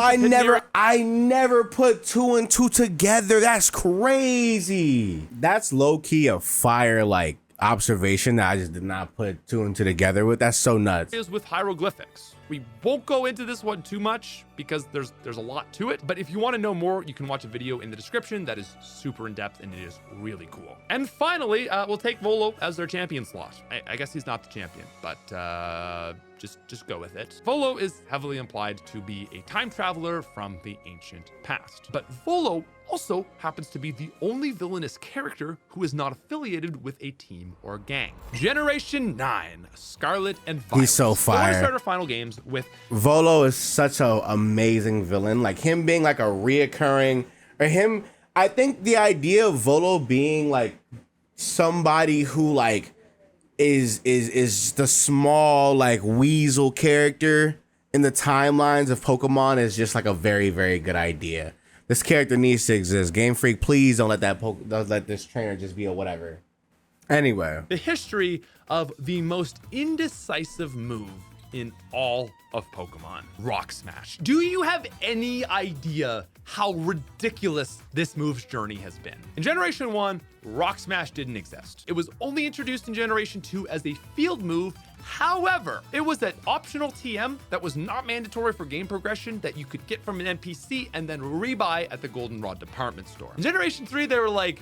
I never put two and two together. That's crazy. That's low-key a fire like observation that I just did not put two and two together with. That's so nuts. Is with hieroglyphics. We won't go into this one too much because there's a lot to it, but if you want to know more, you can watch a video in the description that is super in-depth and it is really cool. And finally, we'll take Volo as their champion slot. I guess he's not the champion, but just go with it. Volo is heavily implied to be a time traveler from the ancient past, but Volo also happens to be the only villainous character who is not affiliated with a team or gang. Generation 9, Scarlet and Violet. He's so fire. We're going to start our final games with Volo is such an amazing villain. Like him being like a reoccurring, or him I think the idea of Volo being like somebody who like is the small like weasel character in the timelines of Pokemon is just like a very, very good idea. This character needs to exist. Game Freak, please don't let don't let this trainer just be a whatever. Anyway, the history of the most indecisive move in all of Pokemon, Rock Smash. Do you have any idea how ridiculous this move's journey has been? In Generation 1, Rock Smash didn't exist. It was only introduced in Generation 2 as a field move. However, it was an optional TM that was not mandatory for game progression that you could get from an NPC and then rebuy at the Goldenrod department store. In Generation 3, they were like,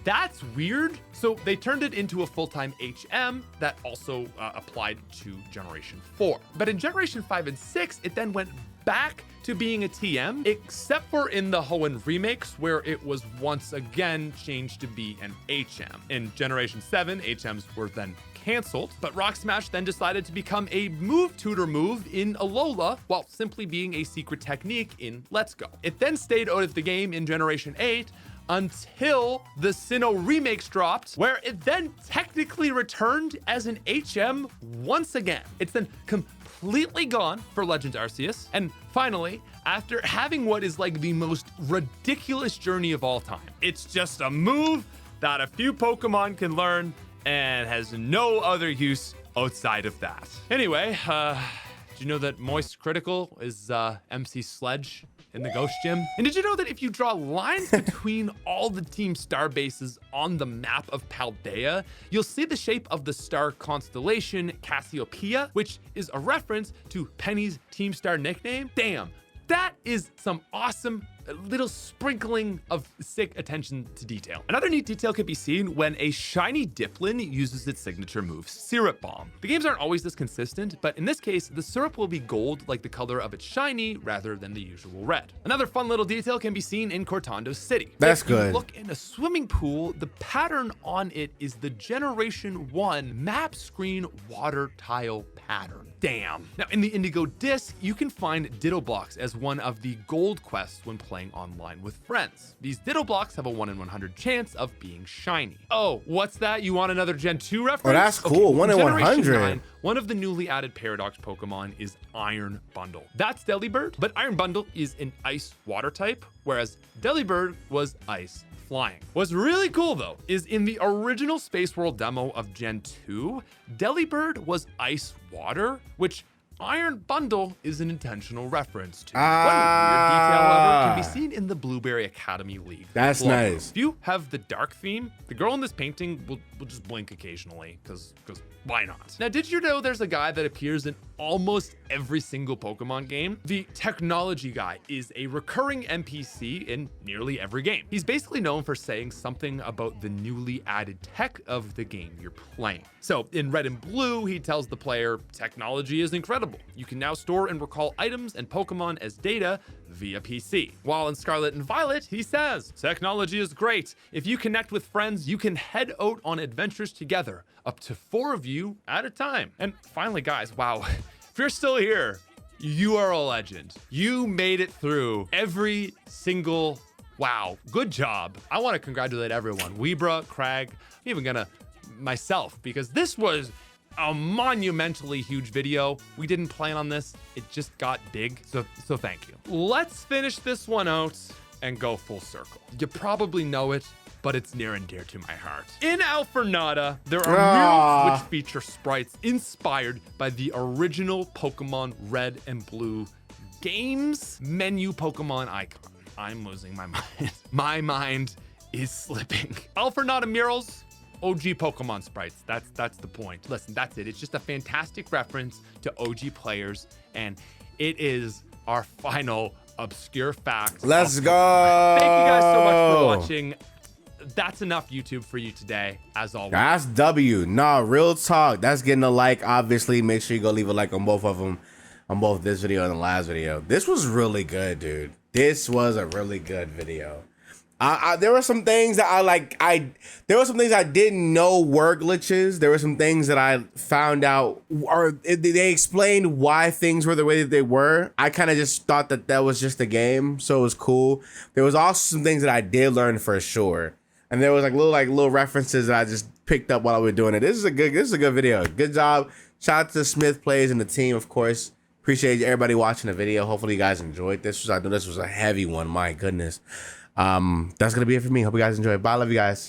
that's weird. So they turned it into a full-time HM that also applied to Generation 4. But in Generation 5 and 6, it then went back to being a TM, except for in the Hoenn remakes, where it was once again changed to be an HM. In Generation 7, HMs were then canceled, but Rock Smash then decided to become a move tutor move in Alola while simply being a secret technique in Let's Go. It then stayed out of the game in Generation 8 until the Sinnoh remakes dropped, where it then technically returned as an HM once again. It's then completely gone for Legends Arceus. And finally, after having what is like the most ridiculous journey of all time, it's just a move that a few Pokemon can learn and has no other use outside of that. Anyway, did you know that Moist Critical is MC Sledge in the Ghost Gym? And did you know that if you draw lines between all the Team Star bases on the map of Paldea, you'll see the shape of the star constellation Cassiopeia, which is a reference to Penny's Team Star nickname? Damn, that is some awesome little sprinkling of sick attention to detail. Another neat detail can be seen when a shiny Diplin uses its signature move, Syrup Bomb. The games aren't always this consistent, but in this case, the syrup will be gold like the color of its shiny rather than the usual red. Another fun little detail can be seen in Cortando City. That's if good. You look in a swimming pool, the pattern on it is the Generation 1 map screen water tile pattern. Damn. Now in the Indigo Disc, you can find Ditto Blocks as one of the gold quests when playing online with friends. These Ditto Blocks have a 1 in 100 chance of being shiny. Oh, what's that? You want another Gen 2 reference? Oh, that's cool. 1 in 100. One of the newly added Paradox Pokemon is Iron Bundle. That's Delibird, but Iron Bundle is an ice water type, whereas Delibird was ice flying. What's really cool though is in the original Space World demo of Gen 2, Delibird was ice water, which Iron Bundle is an intentional reference to. One weird detail, however, can be seen in the Blueberry Academy League. That's nice. If you have the dark theme, the girl in this painting will just blink occasionally, because why not? Now, did you know there's a guy that appears in almost every single Pokemon game? The technology guy is a recurring NPC in nearly every game. He's basically known for saying something about the newly added tech of the game you're playing. So in Red and Blue, he tells the player, technology is incredible. You can now store and recall items and Pokemon as data via PC. While in Scarlet and Violet, he says, technology is great. If you connect with friends, you can head out on adventures together, up to 4 of you at a time. And finally, guys, wow, if you're still here, you are a legend. You made it through every single, wow, good job. I want to congratulate everyone. Weebra, Crag, I'm even gonna myself, because this was a monumentally huge video. We didn't plan on this. It just got big. So thank you. Let's finish this one out and go full circle. You probably know it, but it's near and dear to my heart. In Alfornada, there are murals which feature sprites inspired by the original Pokemon Red and Blue games menu Pokemon icon. I'm losing my mind. My mind is slipping. Alfornada murals, OG Pokemon sprites. That's the point. Listen, that's it. It's just a fantastic reference to OG players, and it is our final obscure facts. Let's go. Thank you guys so much for watching. That's enough YouTube for you today, as always. That's W. Nah, real talk. That's getting a like. Obviously, make sure you go leave a like on both of them, on both this video and the last video. This was really good, dude. This was a really good video. There were some things that there were some things I didn't know were glitches. There were some things that I found out, or they explained why things were the way that they were. I kind of just thought that that was just a game, so it was cool. There was also some things that I did learn for sure, and there was little references that I just picked up while I was doing it. This is a good video. Good job. Shout out to Smith Plays and the team, of course. Appreciate everybody watching the video. Hopefully you guys enjoyed this. I know this was a heavy one. My goodness. That's gonna be it for me. Hope you guys enjoyed. Bye. Love you guys.